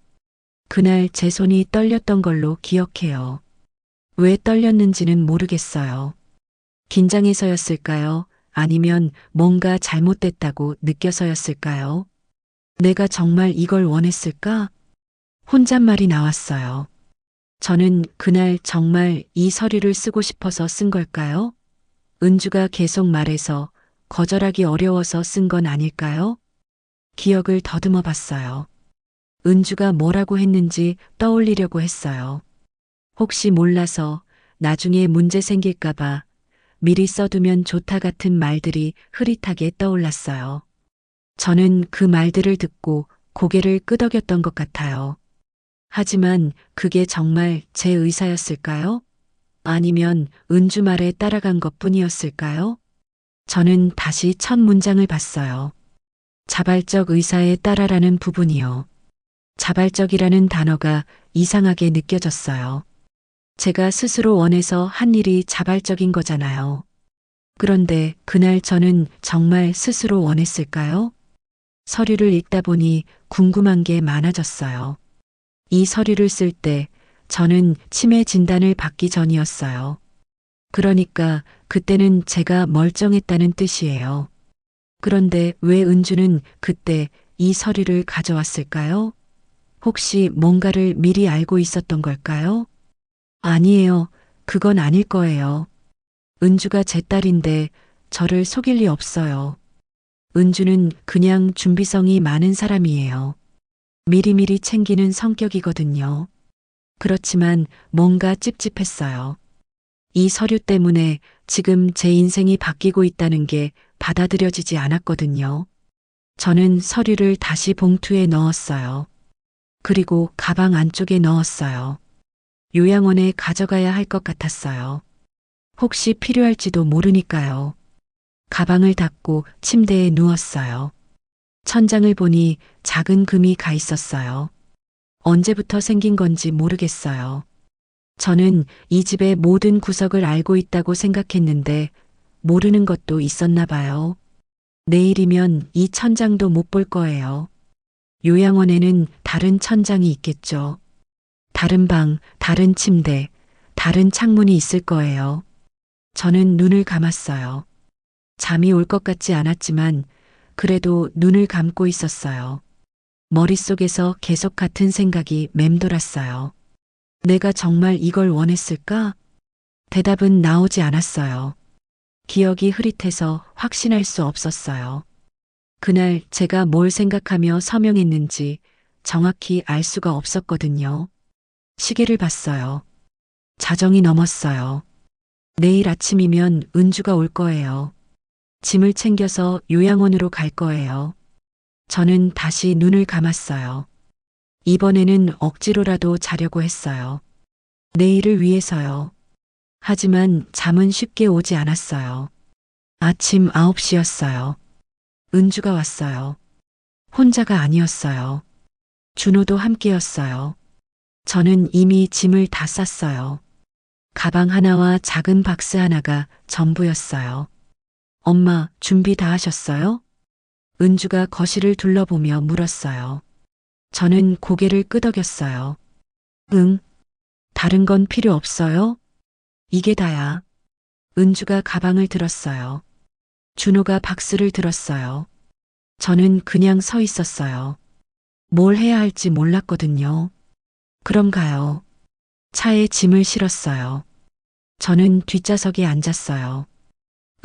그날 제 손이 떨렸던 걸로 기억해요. 왜 떨렸는지는 모르겠어요. 긴장해서였을까요? 아니면 뭔가 잘못됐다고 느껴서였을까요? 내가 정말 이걸 원했을까? 혼잣말이 나왔어요. 저는 그날 정말 이 서류를 쓰고 싶어서 쓴 걸까요? 은주가 계속 말해서 거절하기 어려워서 쓴 건 아닐까요? 기억을 더듬어 봤어요. 은주가 뭐라고 했는지 떠올리려고 했어요. 혹시 몰라서 나중에 문제 생길까봐 미리 써두면 좋다 같은 말들이 흐릿하게 떠올랐어요. 저는 그 말들을 듣고 고개를 끄덕였던 것 같아요. 하지만 그게 정말 제 의사였을까요? 아니면 은주 말에 따라간 것 뿐이었을까요? 저는 다시 첫 문장을 봤어요. 자발적 의사에 따라라는 부분이요. 자발적이라는 단어가 이상하게 느껴졌어요. 제가 스스로 원해서 한 일이 자발적인 거잖아요. 그런데 그날 저는 정말 스스로 원했을까요? 서류를 읽다 보니 궁금한 게 많아졌어요. 이 서류를 쓸 때 저는 치매 진단을 받기 전이었어요. 그러니까 그때는 제가 멀쩡했다는 뜻이에요. 그런데 왜 은주는 그때 이 서류를 가져왔을까요? 혹시 뭔가를 미리 알고 있었던 걸까요? 아니에요. 그건 아닐 거예요. 은주가 제 딸인데 저를 속일 리 없어요. 은주는 그냥 준비성이 많은 사람이에요. 미리미리 챙기는 성격이거든요. 그렇지만 뭔가 찝찝했어요. 이 서류 때문에 지금 제 인생이 바뀌고 있다는 게 받아들여지지 않았거든요. 저는 서류를 다시 봉투에 넣었어요. 그리고 가방 안쪽에 넣었어요. 요양원에 가져가야 할 것 같았어요. 혹시 필요할지도 모르니까요. 가방을 닫고 침대에 누웠어요. 천장을 보니 작은 금이 가 있었어요. 언제부터 생긴 건지 모르겠어요. 저는 이 집의 모든 구석을 알고 있다고 생각했는데 모르는 것도 있었나 봐요. 내일이면 이 천장도 못 볼 거예요. 요양원에는 다른 천장이 있겠죠. 다른 방, 다른 침대, 다른 창문이 있을 거예요. 저는 눈을 감았어요. 잠이 올 것 같지 않았지만 그래도 눈을 감고 있었어요. 머릿속에서 계속 같은 생각이 맴돌았어요. 내가 정말 이걸 원했을까? 대답은 나오지 않았어요. 기억이 흐릿해서 확신할 수 없었어요. 그날 제가 뭘 생각하며 서명했는지 정확히 알 수가 없었거든요. 시계를 봤어요. 자정이 넘었어요. 내일 아침이면 은주가 올 거예요. 짐을 챙겨서 요양원으로 갈 거예요. 저는 다시 눈을 감았어요. 이번에는 억지로라도 자려고 했어요. 내일을 위해서요. 하지만 잠은 쉽게 오지 않았어요. 아침 9시였어요. 은주가 왔어요. 혼자가 아니었어요. 준호도 함께였어요. 저는 이미 짐을 다 쌌어요. 가방 하나와 작은 박스 하나가 전부였어요. 엄마, 준비 다 하셨어요? 은주가 거실을 둘러보며 물었어요. 저는 고개를 끄덕였어요. 응, 다른 건 필요 없어요? 이게 다야. 은주가 가방을 들었어요. 준호가 박스를 들었어요. 저는 그냥 서 있었어요. 뭘 해야 할지 몰랐거든요. 그럼 가요. 차에 짐을 실었어요. 저는 뒷좌석에 앉았어요.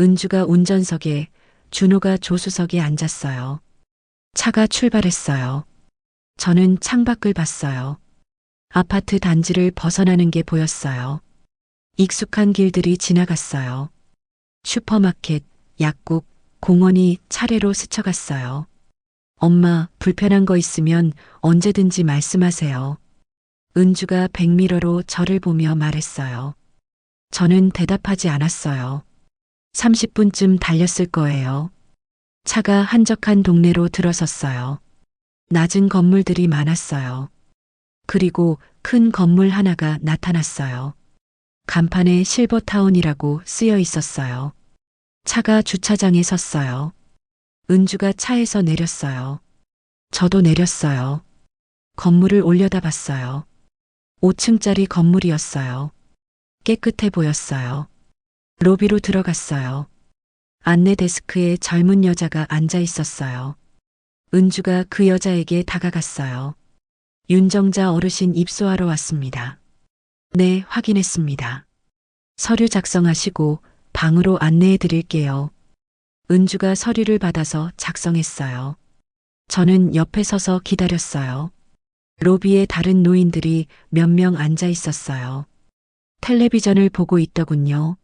은주가 운전석에, 준호가 조수석에 앉았어요. 차가 출발했어요. 저는 창밖을 봤어요. 아파트 단지를 벗어나는 게 보였어요. 익숙한 길들이 지나갔어요. 슈퍼마켓, 약국, 공원이 차례로 스쳐갔어요. 엄마, 불편한 거 있으면 언제든지 말씀하세요. 은주가 백미러로 저를 보며 말했어요. 저는 대답하지 않았어요. 30분쯤 달렸을 거예요. 차가 한적한 동네로 들어섰어요. 낮은 건물들이 많았어요. 그리고 큰 건물 하나가 나타났어요. 간판에 실버타운이라고 쓰여 있었어요. 차가 주차장에 섰어요. 은주가 차에서 내렸어요. 저도 내렸어요. 건물을 올려다봤어요. 5층짜리 건물이었어요. 깨끗해 보였어요. 로비로 들어갔어요. 안내 데스크에 젊은 여자가 앉아 있었어요. 은주가 그 여자에게 다가갔어요. 윤정자 어르신 입소하러 왔습니다. 네, 확인했습니다. 서류 작성하시고 방으로 안내해 드릴게요. 은주가 서류를 받아서 작성했어요. 저는 옆에 서서 기다렸어요. 로비에 다른 노인들이 몇 명 앉아 있었어요. 텔레비전을 보고 있더군요.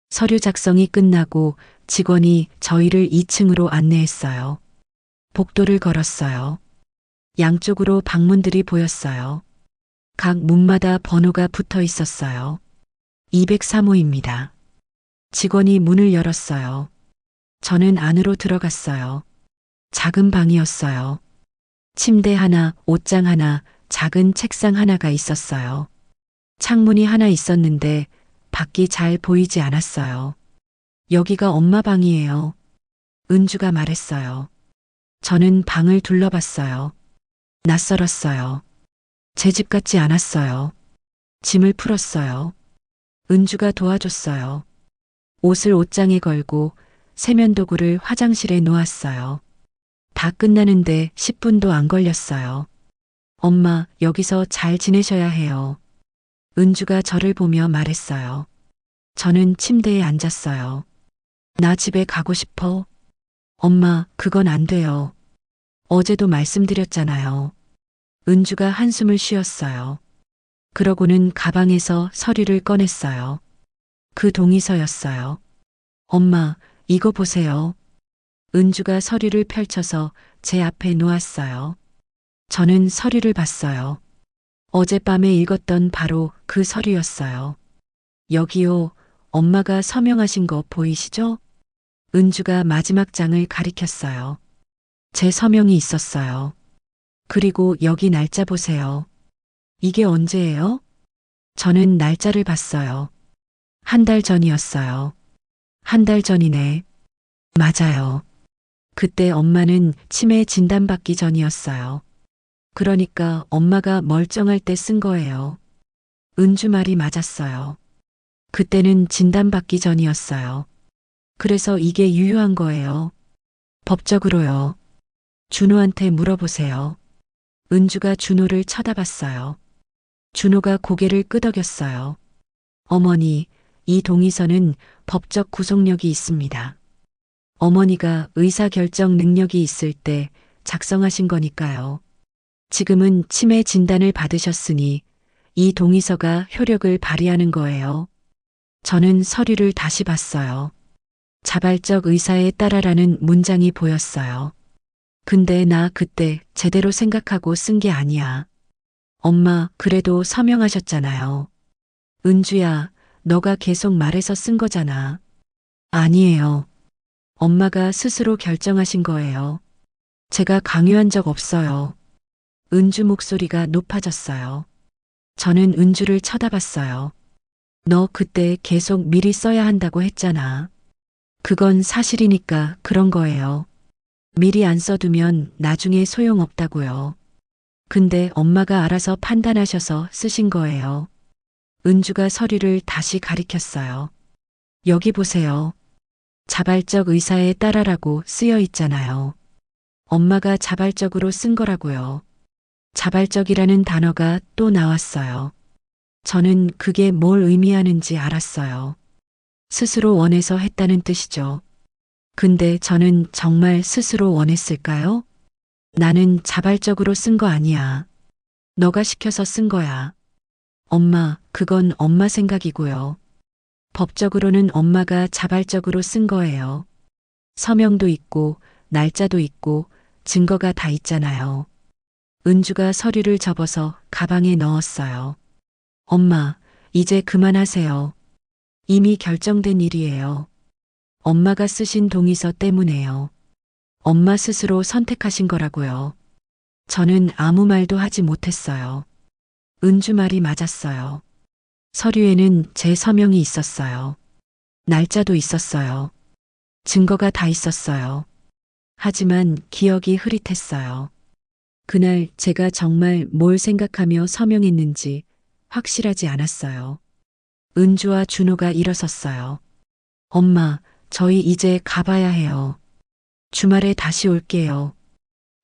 서류 작성이 끝나고 직원이 저희를 2층으로 안내했어요. 복도를 걸었어요. 양쪽으로 방문들이 보였어요. 각 문마다 번호가 붙어 있었어요. 203호입니다. 직원이 문을 열었어요. 저는 안으로 들어갔어요. 작은 방이었어요. 침대 하나, 옷장 하나, 작은 책상 하나가 있었어요. 창문이 하나 있었는데 밖이 잘 보이지 않았어요. 여기가 엄마 방이에요. 은주가 말했어요. 저는 방을 둘러봤어요. 낯설었어요. 제 집 같지 않았어요. 짐을 풀었어요. 은주가 도와줬어요. 옷을 옷장에 걸고 세면도구를 화장실에 놓았어요. 다 끝나는데 10분도 안 걸렸어요. 엄마, 여기서 잘 지내셔야 해요. 은주가 저를 보며 말했어요. 저는 침대에 앉았어요. 나 집에 가고 싶어. 엄마, 그건 안 돼요. 어제도 말씀드렸잖아요. 은주가 한숨을 쉬었어요. 그러고는 가방에서 서류를 꺼냈어요. 그 동의서였어요. 엄마, 이거 보세요. 은주가 서류를 펼쳐서 제 앞에 놓았어요. 저는 서류를 봤어요. 어젯밤에 읽었던 바로 그 서류였어요. 여기요, 엄마가 서명하신 거 보이시죠? 은주가 마지막 장을 가리켰어요. 제 서명이 있었어요. 그리고 여기 날짜 보세요. 이게 언제예요? 저는 날짜를 봤어요. 한 달 전이었어요. 한 달 전이네. 맞아요. 그때 엄마는 치매 진단받기 전이었어요. 그러니까 엄마가 멀쩡할 때 쓴 거예요. 은주 말이 맞았어요. 그때는 진단받기 전이었어요. 그래서 이게 유효한 거예요. 법적으로요. 준호한테 물어보세요. 은주가 준호를 쳐다봤어요. 준호가 고개를 끄덕였어요. 어머니, 이 동의서는 법적 구속력이 있습니다. 어머니가 의사결정 능력이 있을 때 작성하신 거니까요. 지금은 치매 진단을 받으셨으니 이 동의서가 효력을 발휘하는 거예요. 저는 서류를 다시 봤어요. 자발적 의사에 따라라는 문장이 보였어요. 근데 나 그때 제대로 생각하고 쓴 게 아니야. 엄마, 그래도 서명하셨잖아요. 은주야, 너가 계속 말해서 쓴 거잖아. 아니에요. 엄마가 스스로 결정하신 거예요. 제가 강요한 적 없어요. 은주 목소리가 높아졌어요. 저는 은주를 쳐다봤어요. 너 그때 계속 미리 써야 한다고 했잖아. 그건 사실이니까 그런 거예요. 미리 안 써두면 나중에 소용없다고요. 근데 엄마가 알아서 판단하셔서 쓰신 거예요. 은주가 서류를 다시 가리켰어요. 여기 보세요. 자발적 의사에 따라라고 쓰여 있잖아요. 엄마가 자발적으로 쓴 거라고요. 자발적이라는 단어가 또 나왔어요. 저는 그게 뭘 의미하는지 알았어요. 스스로 원해서 했다는 뜻이죠. 근데 저는 정말 스스로 원했을까요? 나는 자발적으로 쓴 거 아니야. 너가 시켜서 쓴 거야. 엄마, 그건 엄마 생각이고요. 법적으로는 엄마가 자발적으로 쓴 거예요. 서명도 있고, 날짜도 있고, 증거가 다 있잖아요. 은주가 서류를 접어서 가방에 넣었어요. 엄마, 이제 그만하세요. 이미 결정된 일이에요. 엄마가 쓰신 동의서 때문에요. 엄마 스스로 선택하신 거라고요. 저는 아무 말도 하지 못했어요. 은주 말이 맞았어요. 서류에는 제 서명이 있었어요. 날짜도 있었어요. 증거가 다 있었어요. 하지만 기억이 흐릿했어요. 그날 제가 정말 뭘 생각하며 서명했는지 확실하지 않았어요. 은주와 준호가 일어섰어요. 엄마, 저희 이제 가봐야 해요. 주말에 다시 올게요.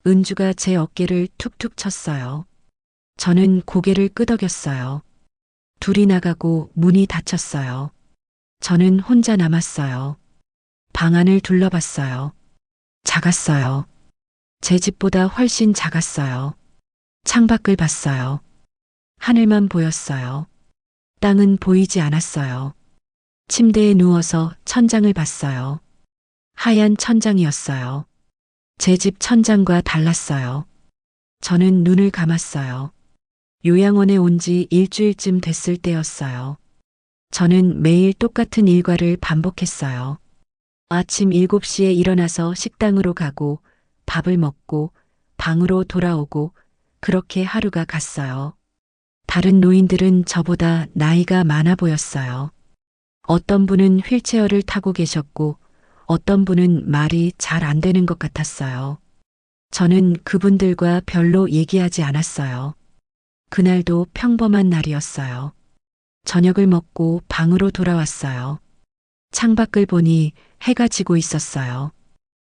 은주가 제 어깨를 툭툭 쳤어요. 저는 고개를 끄덕였어요. 둘이 나가고 문이 닫혔어요. 저는 혼자 남았어요. 방 안을 둘러봤어요. 작았어요. 제 집보다 훨씬 작았어요. 창밖을 봤어요. 하늘만 보였어요. 땅은 보이지 않았어요. 침대에 누워서 천장을 봤어요. 하얀 천장이었어요. 제 집 천장과 달랐어요. 저는 눈을 감았어요. 요양원에 온 지 일주일쯤 됐을 때였어요. 저는 매일 똑같은 일과를 반복했어요. 아침 7시에 일어나서 식당으로 가고 밥을 먹고 방으로 돌아오고 그렇게 하루가 갔어요. 다른 노인들은 저보다 나이가 많아 보였어요. 어떤 분은 휠체어를 타고 계셨고 어떤 분은 말이 잘 안 되는 것 같았어요. 저는 그분들과 별로 얘기하지 않았어요. 그날도 평범한 날이었어요. 저녁을 먹고 방으로 돌아왔어요. 창밖을 보니 해가 지고 있었어요.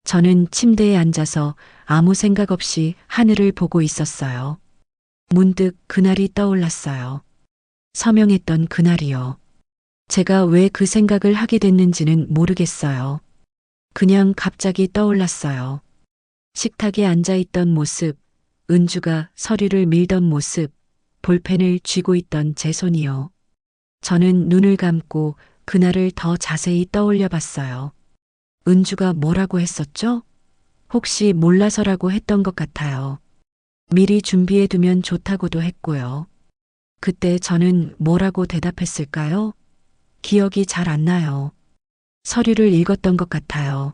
저는 침대에 앉아서 아무 생각 없이 하늘을 보고 있었어요. 문득 그날이 떠올랐어요. 서명했던 그날이요. 제가 왜 그 생각을 하게 됐는지는 모르겠어요. 그냥 갑자기 떠올랐어요. 식탁에 앉아있던 모습, 은주가 서류를 밀던 모습, 볼펜을 쥐고 있던 제 손이요. 저는 눈을 감고 그날을 더 자세히 떠올려 봤어요. 은주가 뭐라고 했었죠? 혹시 몰라서라고 했던 것 같아요. 미리 준비해 두면 좋다고도 했고요. 그때 저는 뭐라고 대답했을까요? 기억이 잘 안 나요. 서류를 읽었던 것 같아요.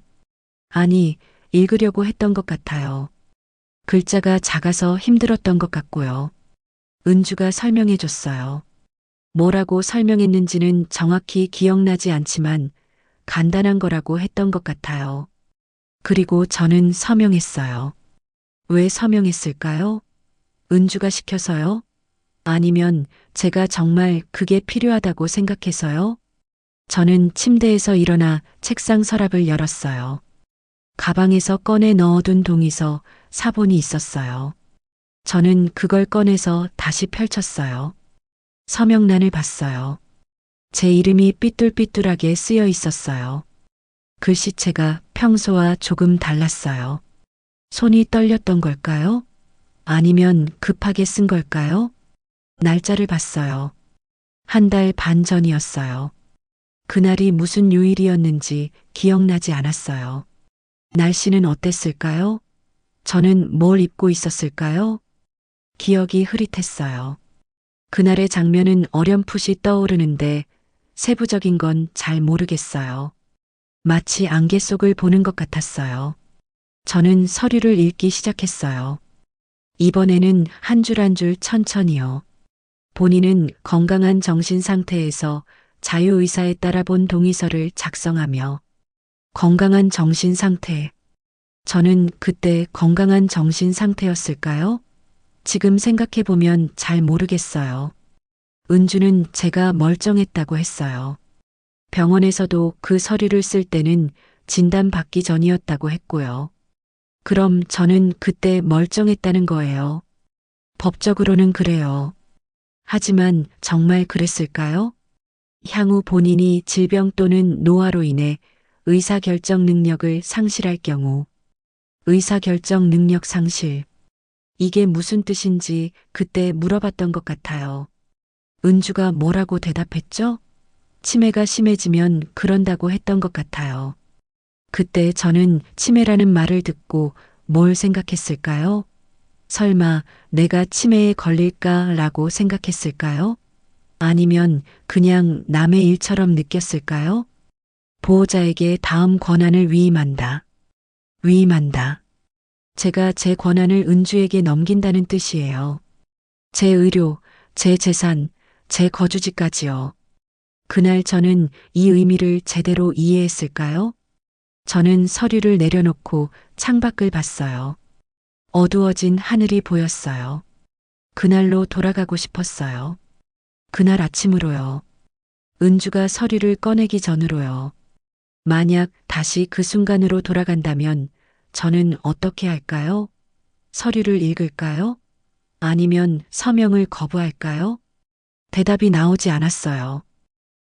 아니, 읽으려고 했던 것 같아요. 글자가 작아서 힘들었던 것 같고요. 은주가 설명해 줬어요. 뭐라고 설명했는지는 정확히 기억나지 않지만 간단한 거라고 했던 것 같아요. 그리고 저는 서명했어요. 왜 서명했을까요? 은주가 시켜서요? 아니면 제가 정말 그게 필요하다고 생각해서요? 저는 침대에서 일어나 책상 서랍을 열었어요. 가방에서 꺼내 넣어둔 동의서 사본이 있었어요. 저는 그걸 꺼내서 다시 펼쳤어요. 서명란을 봤어요. 제 이름이 삐뚤삐뚤하게 쓰여 있었어요. 글씨체가 평소와 조금 달랐어요. 손이 떨렸던 걸까요? 아니면 급하게 쓴 걸까요? 날짜를 봤어요. 1달 반 전이었어요. 그날이 무슨 요일이었는지 기억나지 않았어요. 날씨는 어땠을까요? 저는 뭘 입고 있었을까요? 기억이 흐릿했어요. 그날의 장면은 어렴풋이 떠오르는데 세부적인 건 잘 모르겠어요. 마치 안개 속을 보는 것 같았어요. 저는 서류를 읽기 시작했어요. 이번에는 한 줄 한 줄 천천히요. 본인은 건강한 정신 상태에서 자유의사에 따라 본 동의서를 작성하며 건강한 정신 상태. 저는 그때 건강한 정신 상태였을까요? 지금 생각해보면 잘 모르겠어요. 은주는 제가 멀쩡했다고 했어요. 병원에서도 그 서류를 쓸 때는 진단받기 전이었다고 했고요. 그럼 저는 그때 멀쩡했다는 거예요. 법적으로는 그래요. 하지만 정말 그랬을까요? 향후 본인이 질병 또는 노화로 인해 의사결정 능력을 상실할 경우 의사결정 능력 상실. 이게 무슨 뜻인지 그때 물어봤던 것 같아요. 은주가 뭐라고 대답했죠? 치매가 심해지면 그런다고 했던 것 같아요. 그때 저는 치매라는 말을 듣고 뭘 생각했을까요? 설마 내가 치매에 걸릴까라고 생각했을까요? 아니면 그냥 남의 일처럼 느꼈을까요? 보호자에게 다음 권한을 위임한다. 위임한다. 제가 제 권한을 은주에게 넘긴다는 뜻이에요. 제 의료, 제 재산, 제 거주지까지요. 그날 저는 이 의미를 제대로 이해했을까요? 저는 서류를 내려놓고 창밖을 봤어요. 어두워진 하늘이 보였어요. 그날로 돌아가고 싶었어요. 그날 아침으로요. 은주가 서류를 꺼내기 전으로요. 만약 다시 그 순간으로 돌아간다면 저는 어떻게 할까요? 서류를 읽을까요? 아니면 서명을 거부할까요? 대답이 나오지 않았어요.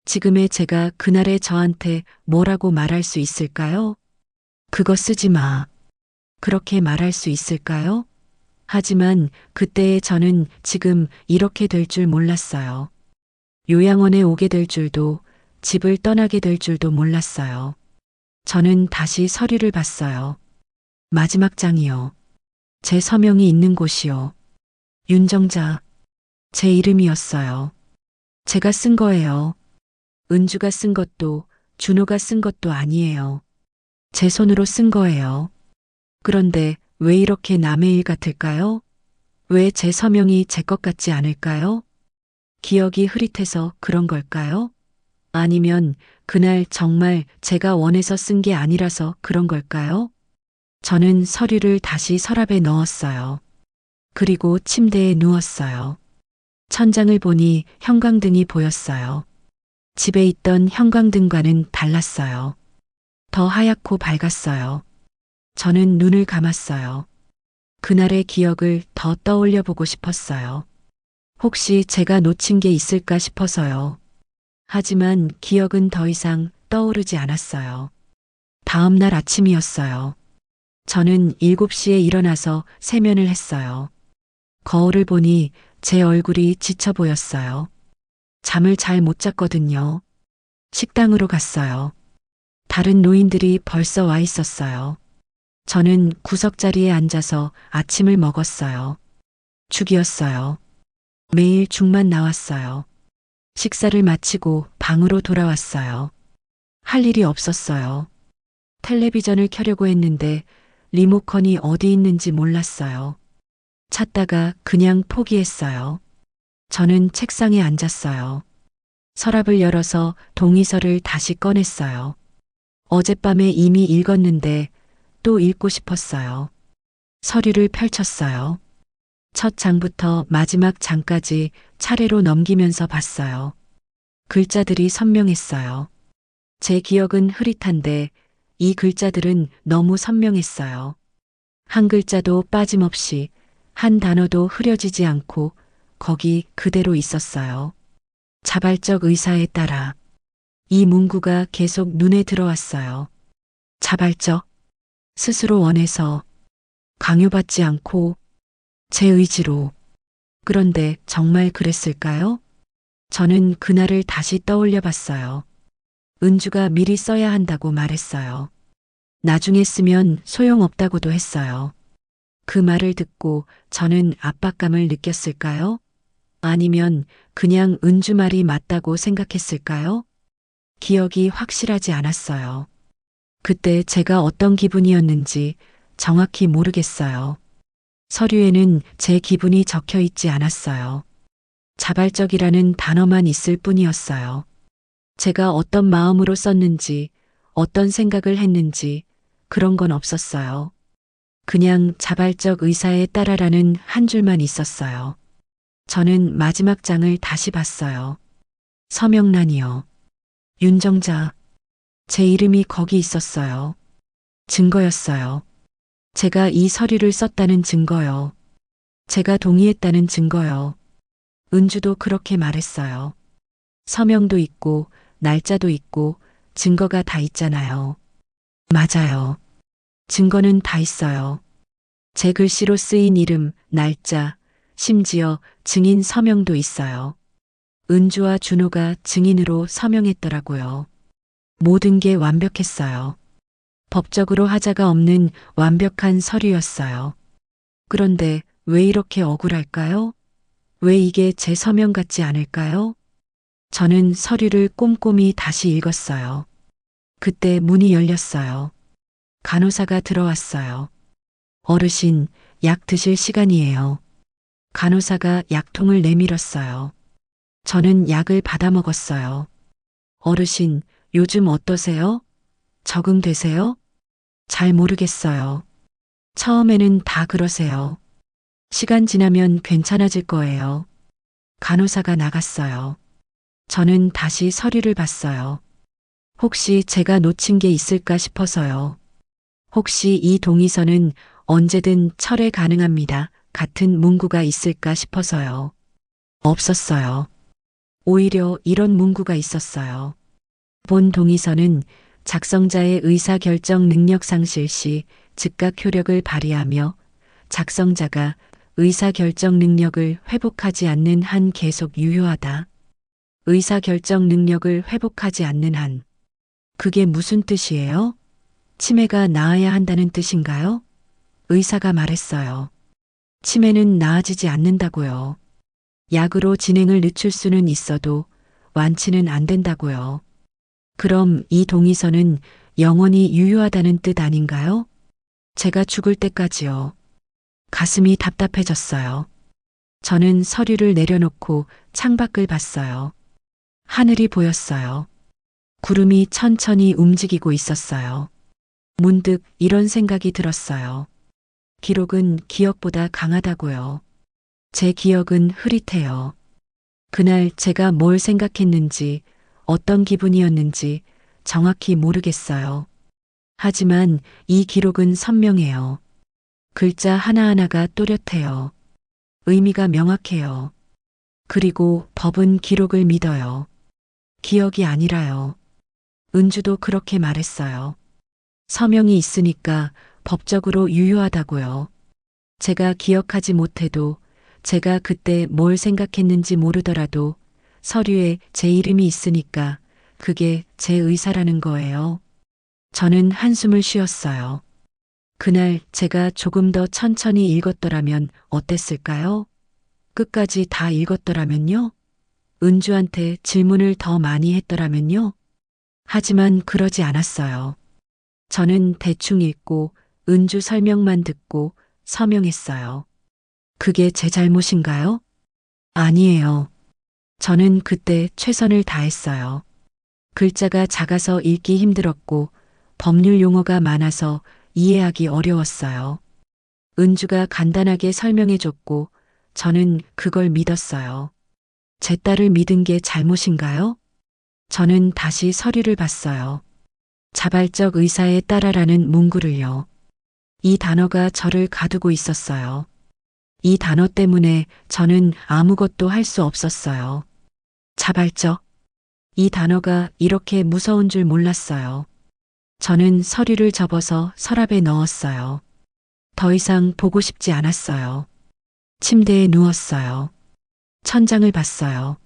지금의 제가 그날의 저한테 뭐라고 말할 수 있을까요? 그거 쓰지 마. 그렇게 말할 수 있을까요? 하지만 그때의 저는 지금 이렇게 될 줄 몰랐어요. 요양원에 오게 될 줄도 집을 떠나게 될 줄도 몰랐어요. 저는 다시 서류를 봤어요. 마지막 장이요. 제 서명이 있는 곳이요. 윤정자. 제 이름이었어요. 제가 쓴 거예요. 은주가 쓴 것도 준호가 쓴 것도 아니에요. 제 손으로 쓴 거예요. 그런데 왜 이렇게 남의 일 같을까요? 왜 제 서명이 제 것 같지 않을까요? 기억이 흐릿해서 그런 걸까요? 아니면 그날 정말 제가 원해서 쓴 게 아니라서 그런 걸까요? 저는 서류를 다시 서랍에 넣었어요. 그리고 침대에 누웠어요. 천장을 보니 형광등이 보였어요. 집에 있던 형광등과는 달랐어요. 더 하얗고 밝았어요. 저는 눈을 감았어요. 그날의 기억을 더 떠올려 보고 싶었어요. 혹시 제가 놓친 게 있을까 싶어서요. 하지만 기억은 더 이상 떠오르지 않았어요. 다음 날 아침이었어요. 저는 7시에 일어나서 세면을 했어요. 거울을 보니 제 얼굴이 지쳐 보였어요. 잠을 잘 못 잤거든요. 식당으로 갔어요. 다른 노인들이 벌써 와 있었어요. 저는 구석자리에 앉아서 아침을 먹었어요. 죽이었어요. 매일 죽만 나왔어요. 식사를 마치고 방으로 돌아왔어요. 할 일이 없었어요. 텔레비전을 켜려고 했는데 리모컨이 어디 있는지 몰랐어요. 찾다가 그냥 포기했어요. 저는 책상에 앉았어요. 서랍을 열어서 동의서를 다시 꺼냈어요. 어젯밤에 이미 읽었는데 또 읽고 싶었어요. 서류를 펼쳤어요. 첫 장부터 마지막 장까지 차례로 넘기면서 봤어요. 글자들이 선명했어요. 제 기억은 흐릿한데 이 글자들은 너무 선명했어요. 한 글자도 빠짐없이 한 단어도 흐려지지 않고 거기 그대로 있었어요. 자발적 의사에 따라 이 문구가 계속 눈에 들어왔어요. 자발적, 스스로 원해서, 강요받지 않고, 제 의지로. 그런데 정말 그랬을까요? 저는 그날을 다시 떠올려 봤어요. 은주가 미리 써야 한다고 말했어요. 나중에 쓰면 소용없다고도 했어요. 그 말을 듣고 저는 압박감을 느꼈을까요? 아니면 그냥 은주 말이 맞다고 생각했을까요? 기억이 확실하지 않았어요. 그때 제가 어떤 기분이었는지 정확히 모르겠어요. 서류에는 제 기분이 적혀 있지 않았어요. 자발적이라는 단어만 있을 뿐이었어요. 제가 어떤 마음으로 썼는지, 어떤 생각을 했는지 그런 건 없었어요. 그냥 자발적 의사에 따라라는 한 줄만 있었어요. 저는 마지막 장을 다시 봤어요. 서명란이요. 윤정자. 제 이름이 거기 있었어요. 증거였어요. 제가 이 서류를 썼다는 증거요. 제가 동의했다는 증거요. 은주도 그렇게 말했어요. 서명도 있고, 날짜도 있고, 증거가 다 있잖아요. 맞아요. 증거는 다 있어요. 제 글씨로 쓰인 이름, 날짜, 심지어 증인 서명도 있어요. 은주와 준호가 증인으로 서명했더라고요. 모든 게 완벽했어요. 법적으로 하자가 없는 완벽한 서류였어요. 그런데 왜 이렇게 억울할까요? 왜 이게 제 서명 같지 않을까요? 저는 서류를 꼼꼼히 다시 읽었어요. 그때 문이 열렸어요. 간호사가 들어왔어요. 어르신, 약 드실 시간이에요. 간호사가 약통을 내밀었어요. 저는 약을 받아 먹었어요. 어르신, 요즘 어떠세요? 적응되세요? 잘 모르겠어요. 처음에는 다 그러세요. 시간 지나면 괜찮아질 거예요. 간호사가 나갔어요. 저는 다시 서류를 봤어요. 혹시 제가 놓친 게 있을까 싶어서요. 혹시 이 동의서는 언제든 철회 가능합니다. 같은 문구가 있을까 싶어서요. 없었어요. 오히려 이런 문구가 있었어요. 본 동의서는 작성자의 의사결정 능력 상실 시 즉각 효력을 발휘하며 작성자가 의사결정 능력을 회복하지 않는 한 계속 유효하다. 의사결정 능력을 회복하지 않는 한. 그게 무슨 뜻이에요? 치매가 나아야 한다는 뜻인가요? 의사가 말했어요. 치매는 나아지지 않는다고요. 약으로 진행을 늦출 수는 있어도 완치는 안 된다고요. 그럼 이 동의서는 영원히 유효하다는 뜻 아닌가요? 제가 죽을 때까지요. 가슴이 답답해졌어요. 저는 서류를 내려놓고 창밖을 봤어요. 하늘이 보였어요. 구름이 천천히 움직이고 있었어요. 문득 이런 생각이 들었어요. 기록은 기억보다 강하다고요. 제 기억은 흐릿해요. 그날 제가 뭘 생각했는지, 어떤 기분이었는지 정확히 모르겠어요. 하지만 이 기록은 선명해요. 글자 하나하나가 또렷해요. 의미가 명확해요. 그리고 법은 기록을 믿어요. 기억이 아니라요. 은주도 그렇게 말했어요. 서명이 있으니까 법적으로 유효하다고요. 제가 기억하지 못해도 제가 그때 뭘 생각했는지 모르더라도 서류에 제 이름이 있으니까 그게 제 의사라는 거예요. 저는 한숨을 쉬었어요. 그날 제가 조금 더 천천히 읽었더라면 어땠을까요? 끝까지 다 읽었더라면요? 은주한테 질문을 더 많이 했더라면요? 하지만 그러지 않았어요. 저는 대충 읽고 은주 설명만 듣고 서명했어요. 그게 제 잘못인가요? 아니에요. 저는 그때 최선을 다했어요. 글자가 작아서 읽기 힘들었고 법률 용어가 많아서 이해하기 어려웠어요. 은주가 간단하게 설명해줬고 저는 그걸 믿었어요. 제 딸을 믿은 게 잘못인가요? 저는 다시 서류를 봤어요. 자발적 의사에 따라라는 문구를요. 이 단어가 저를 가두고 있었어요. 이 단어 때문에 저는 아무것도 할 수 없었어요. 자발적. 이 단어가 이렇게 무서운 줄 몰랐어요. 저는 서류를 접어서 서랍에 넣었어요. 더 이상 보고 싶지 않았어요. 침대에 누웠어요. 천장을 봤어요.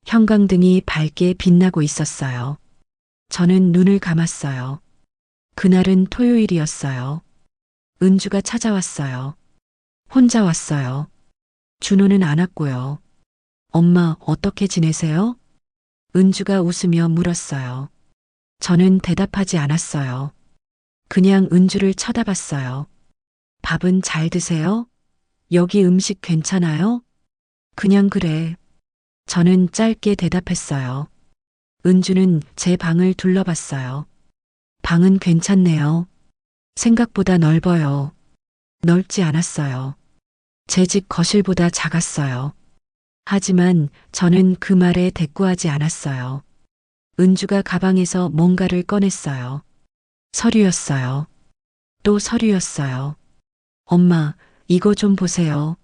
형광등이 밝게 빛나고 있었어요. 저는 눈을 감았어요. 그날은 토요일이었어요. 은주가 찾아왔어요. 혼자 왔어요. 준호는 안 왔고요. 엄마, 어떻게 지내세요? 은주가 웃으며 물었어요. 저는 대답하지 않았어요. 그냥 은주를 쳐다봤어요. 밥은 잘 드세요? 여기 음식 괜찮아요? 그냥 그래. 저는 짧게 대답했어요. 은주는 제 방을 둘러봤어요. 방은 괜찮네요. 생각보다 넓어요. 넓지 않았어요. 제 집 거실보다 작았어요. 하지만 저는 그 말에 대꾸하지 않았어요. 은주가 가방에서 뭔가를 꺼냈어요. 서류였어요. 또 서류였어요. 엄마, 이거 좀 보세요.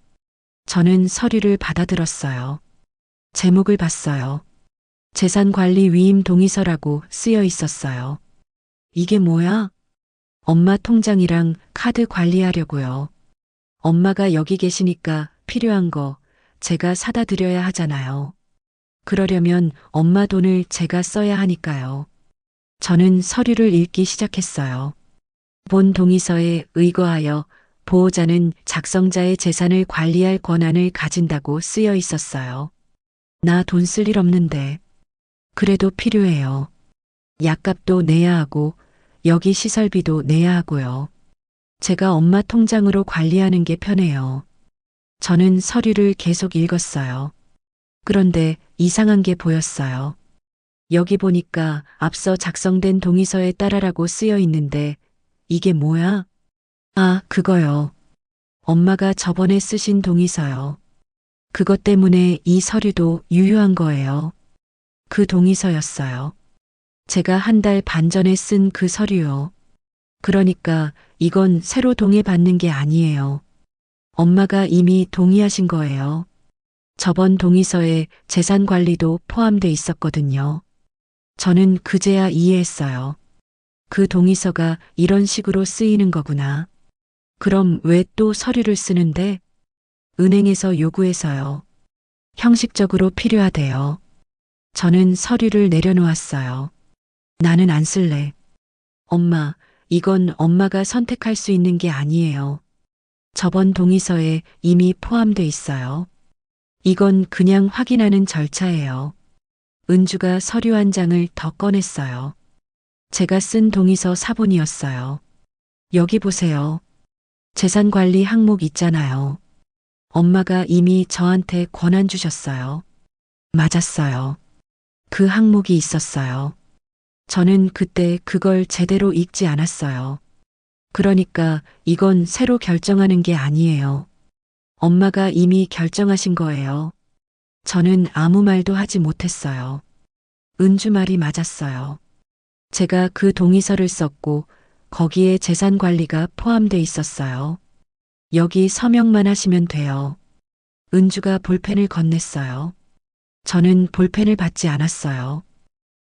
저는 서류를 받아들었어요. 제목을 봤어요. 재산관리 위임 동의서라고 쓰여 있었어요. 이게 뭐야? 엄마 통장이랑 카드 관리하려고요. 엄마가 여기 계시니까 필요한 거 제가 사다 드려야 하잖아요. 그러려면 엄마 돈을 제가 써야 하니까요. 저는 서류를 읽기 시작했어요. 본 동의서에 의거하여 보호자는 작성자의 재산을 관리할 권한을 가진다고 쓰여 있었어요. 나 돈 쓸 일 없는데. 그래도 필요해요. 약값도 내야 하고 여기 시설비도 내야 하고요. 제가 엄마 통장으로 관리하는 게 편해요. 저는 서류를 계속 읽었어요. 그런데 이상한 게 보였어요. 여기 보니까 앞서 작성된 동의서에 따라라고 쓰여 있는데 이게 뭐야? 아, 그거요. 엄마가 저번에 쓰신 동의서요. 그것 때문에 이 서류도 유효한 거예요. 그 동의서였어요. 제가 한 달 반 전에 쓴 그 서류요. 그러니까 이건 새로 동의받는 게 아니에요. 엄마가 이미 동의하신 거예요. 저번 동의서에 재산 관리도 포함돼 있었거든요. 저는 그제야 이해했어요. 그 동의서가 이런 식으로 쓰이는 거구나. 그럼 왜 또 서류를 쓰는데? 은행에서 요구해서요. 형식적으로 필요하대요. 저는 서류를 내려놓았어요. 나는 안 쓸래. 엄마, 이건 엄마가 선택할 수 있는 게 아니에요. 저번 동의서에 이미 포함돼 있어요. 이건 그냥 확인하는 절차예요. 은주가 서류 한 장을 더 꺼냈어요. 제가 쓴 동의서 사본이었어요. 여기 보세요. 재산관리 항목 있잖아요. 엄마가 이미 저한테 권한 주셨어요. 맞았어요. 그 항목이 있었어요. 저는 그때 그걸 제대로 읽지 않았어요. 그러니까 이건 새로 결정하는 게 아니에요. 엄마가 이미 결정하신 거예요. 저는 아무 말도 하지 못했어요. 은주 말이 맞았어요. 제가 그 동의서를 썼고 거기에 재산 관리가 포함돼 있었어요. 여기 서명만 하시면 돼요. 은주가 볼펜을 건넸어요. 저는 볼펜을 받지 않았어요.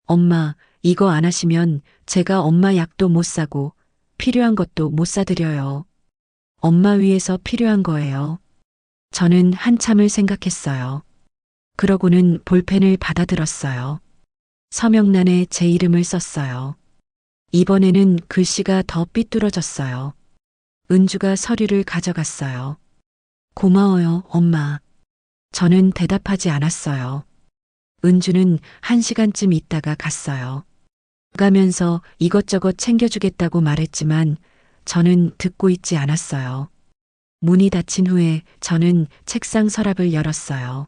엄마, 이거 안 하시면 제가 엄마 약도 못 사고 필요한 것도 못 사드려요. 엄마 위해서 필요한 거예요. 저는 한참을 생각했어요. 그러고는 볼펜을 받아들었어요. 서명란에 제 이름을 썼어요. 이번에는 글씨가 더 삐뚤어졌어요. 은주가 서류를 가져갔어요. 고마워요, 엄마. 저는 대답하지 않았어요. 은주는 1시간쯤 있다가 갔어요. 가면서 이것저것 챙겨주겠다고 말했지만 저는 듣고 있지 않았어요. 문이 닫힌 후에 저는 책상 서랍을 열었어요.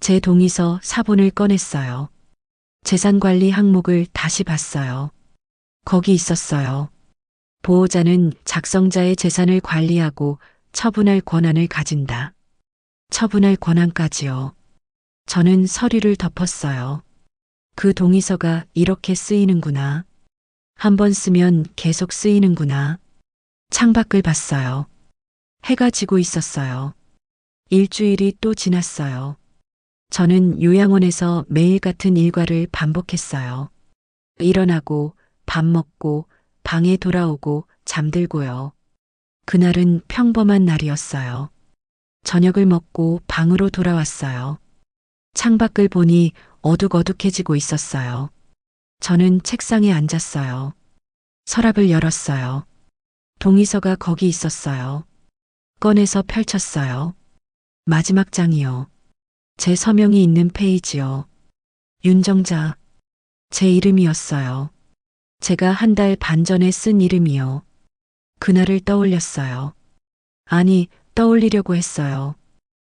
제 동의서 사본을 꺼냈어요. 재산관리 항목을 다시 봤어요. 거기 있었어요. 보호자는 작성자의 재산을 관리하고 처분할 권한을 가진다. 처분할 권한까지요. 저는 서류를 덮었어요. 그 동의서가 이렇게 쓰이는구나. 한 번 쓰면 계속 쓰이는구나. 창밖을 봤어요. 해가 지고 있었어요. 일주일이 또 지났어요. 저는 요양원에서 매일 같은 일과를 반복했어요. 일어나고 밥 먹고 방에 돌아오고 잠들고요. 그날은 평범한 날이었어요. 저녁을 먹고 방으로 돌아왔어요. 창밖을 보니 어둑어둑해지고 있었어요. 저는 책상에 앉았어요. 서랍을 열었어요. 동의서가 거기 있었어요. 꺼내서 펼쳤어요. 마지막 장이요. 제 서명이 있는 페이지요. 윤정자. 제 이름이었어요. 제가 한 달 반 전에 쓴 이름이요. 그날을 떠올렸어요. 아니, 떠올리려고 했어요.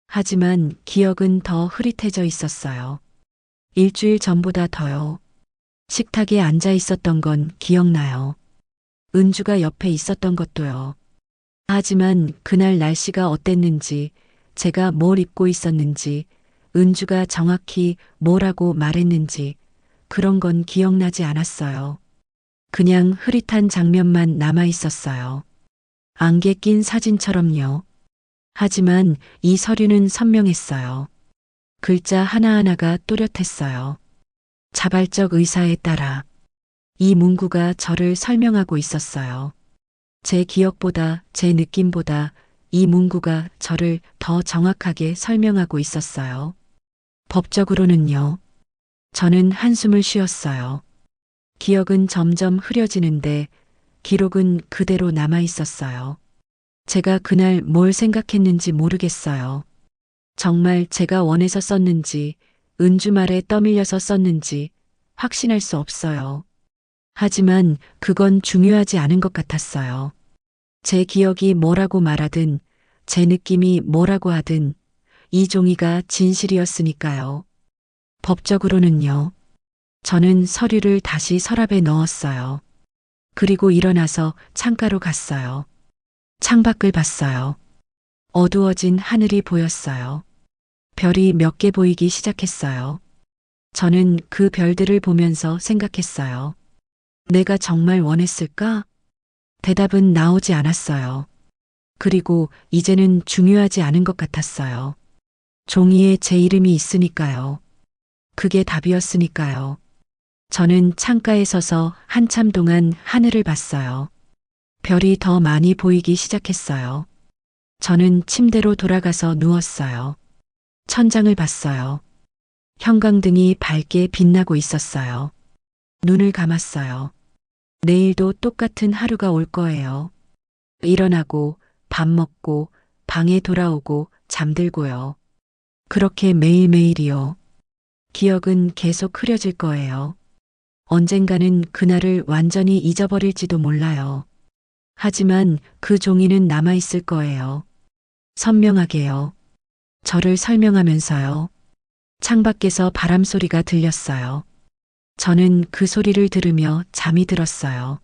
하지만 기억은 더 흐릿해져 있었어요. 일주일 전보다 더요. 식탁에 앉아 있었던 건 기억나요. 은주가 옆에 있었던 것도요. 하지만 그날 날씨가 어땠는지, 제가 뭘 입고 있었는지, 은주가 정확히 뭐라고 말했는지, 그런 건 기억나지 않았어요. 그냥 흐릿한 장면만 남아 있었어요. 안개 낀 사진처럼요. 하지만 이 서류는 선명했어요. 글자 하나하나가 또렷했어요. 자발적 의사에 따라 이 문구가 저를 설명하고 있었어요. 제 기억보다, 제 느낌보다 이 문구가 저를 더 정확하게 설명하고 있었어요. 법적으로는요. 저는 한숨을 쉬었어요. 기억은 점점 흐려지는데 기록은 그대로 남아 있었어요. 제가 그날 뭘 생각했는지 모르겠어요. 정말 제가 원해서 썼는지, 은주 말에 떠밀려서 썼는지 확신할 수 없어요. 하지만 그건 중요하지 않은 것 같았어요. 제 기억이 뭐라고 말하든, 제 느낌이 뭐라고 하든, 이 종이가 진실이었으니까요. 법적으로는요. 저는 서류를 다시 서랍에 넣었어요. 그리고 일어나서 창가로 갔어요. 창밖을 봤어요. 어두워진 하늘이 보였어요. 별이 몇 개 보이기 시작했어요. 저는 그 별들을 보면서 생각했어요. 내가 정말 원했을까? 대답은 나오지 않았어요. 그리고 이제는 중요하지 않은 것 같았어요. 종이에 제 이름이 있으니까요. 그게 답이었으니까요. 저는 창가에 서서 한참 동안 하늘을 봤어요. 별이 더 많이 보이기 시작했어요. 저는 침대로 돌아가서 누웠어요. 천장을 봤어요. 형광등이 밝게 빛나고 있었어요. 눈을 감았어요. 내일도 똑같은 하루가 올 거예요. 일어나고, 밥 먹고, 방에 돌아오고, 잠들고요. 그렇게 매일매일이요. 기억은 계속 흐려질 거예요. 언젠가는 그날을 완전히 잊어버릴지도 몰라요. 하지만 그 종이는 남아있을 거예요. 선명하게요. 저를 설명하면서요. 창밖에서 바람 소리가 들렸어요. 저는 그 소리를 들으며 잠이 들었어요.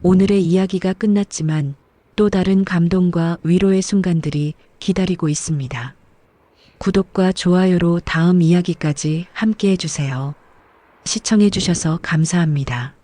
오늘의 이야기가 끝났지만 또 다른 감동과 위로의 순간들이 기다리고 있습니다. 구독과 좋아요로 다음 이야기까지 함께 해주세요. 시청해주셔서 감사합니다.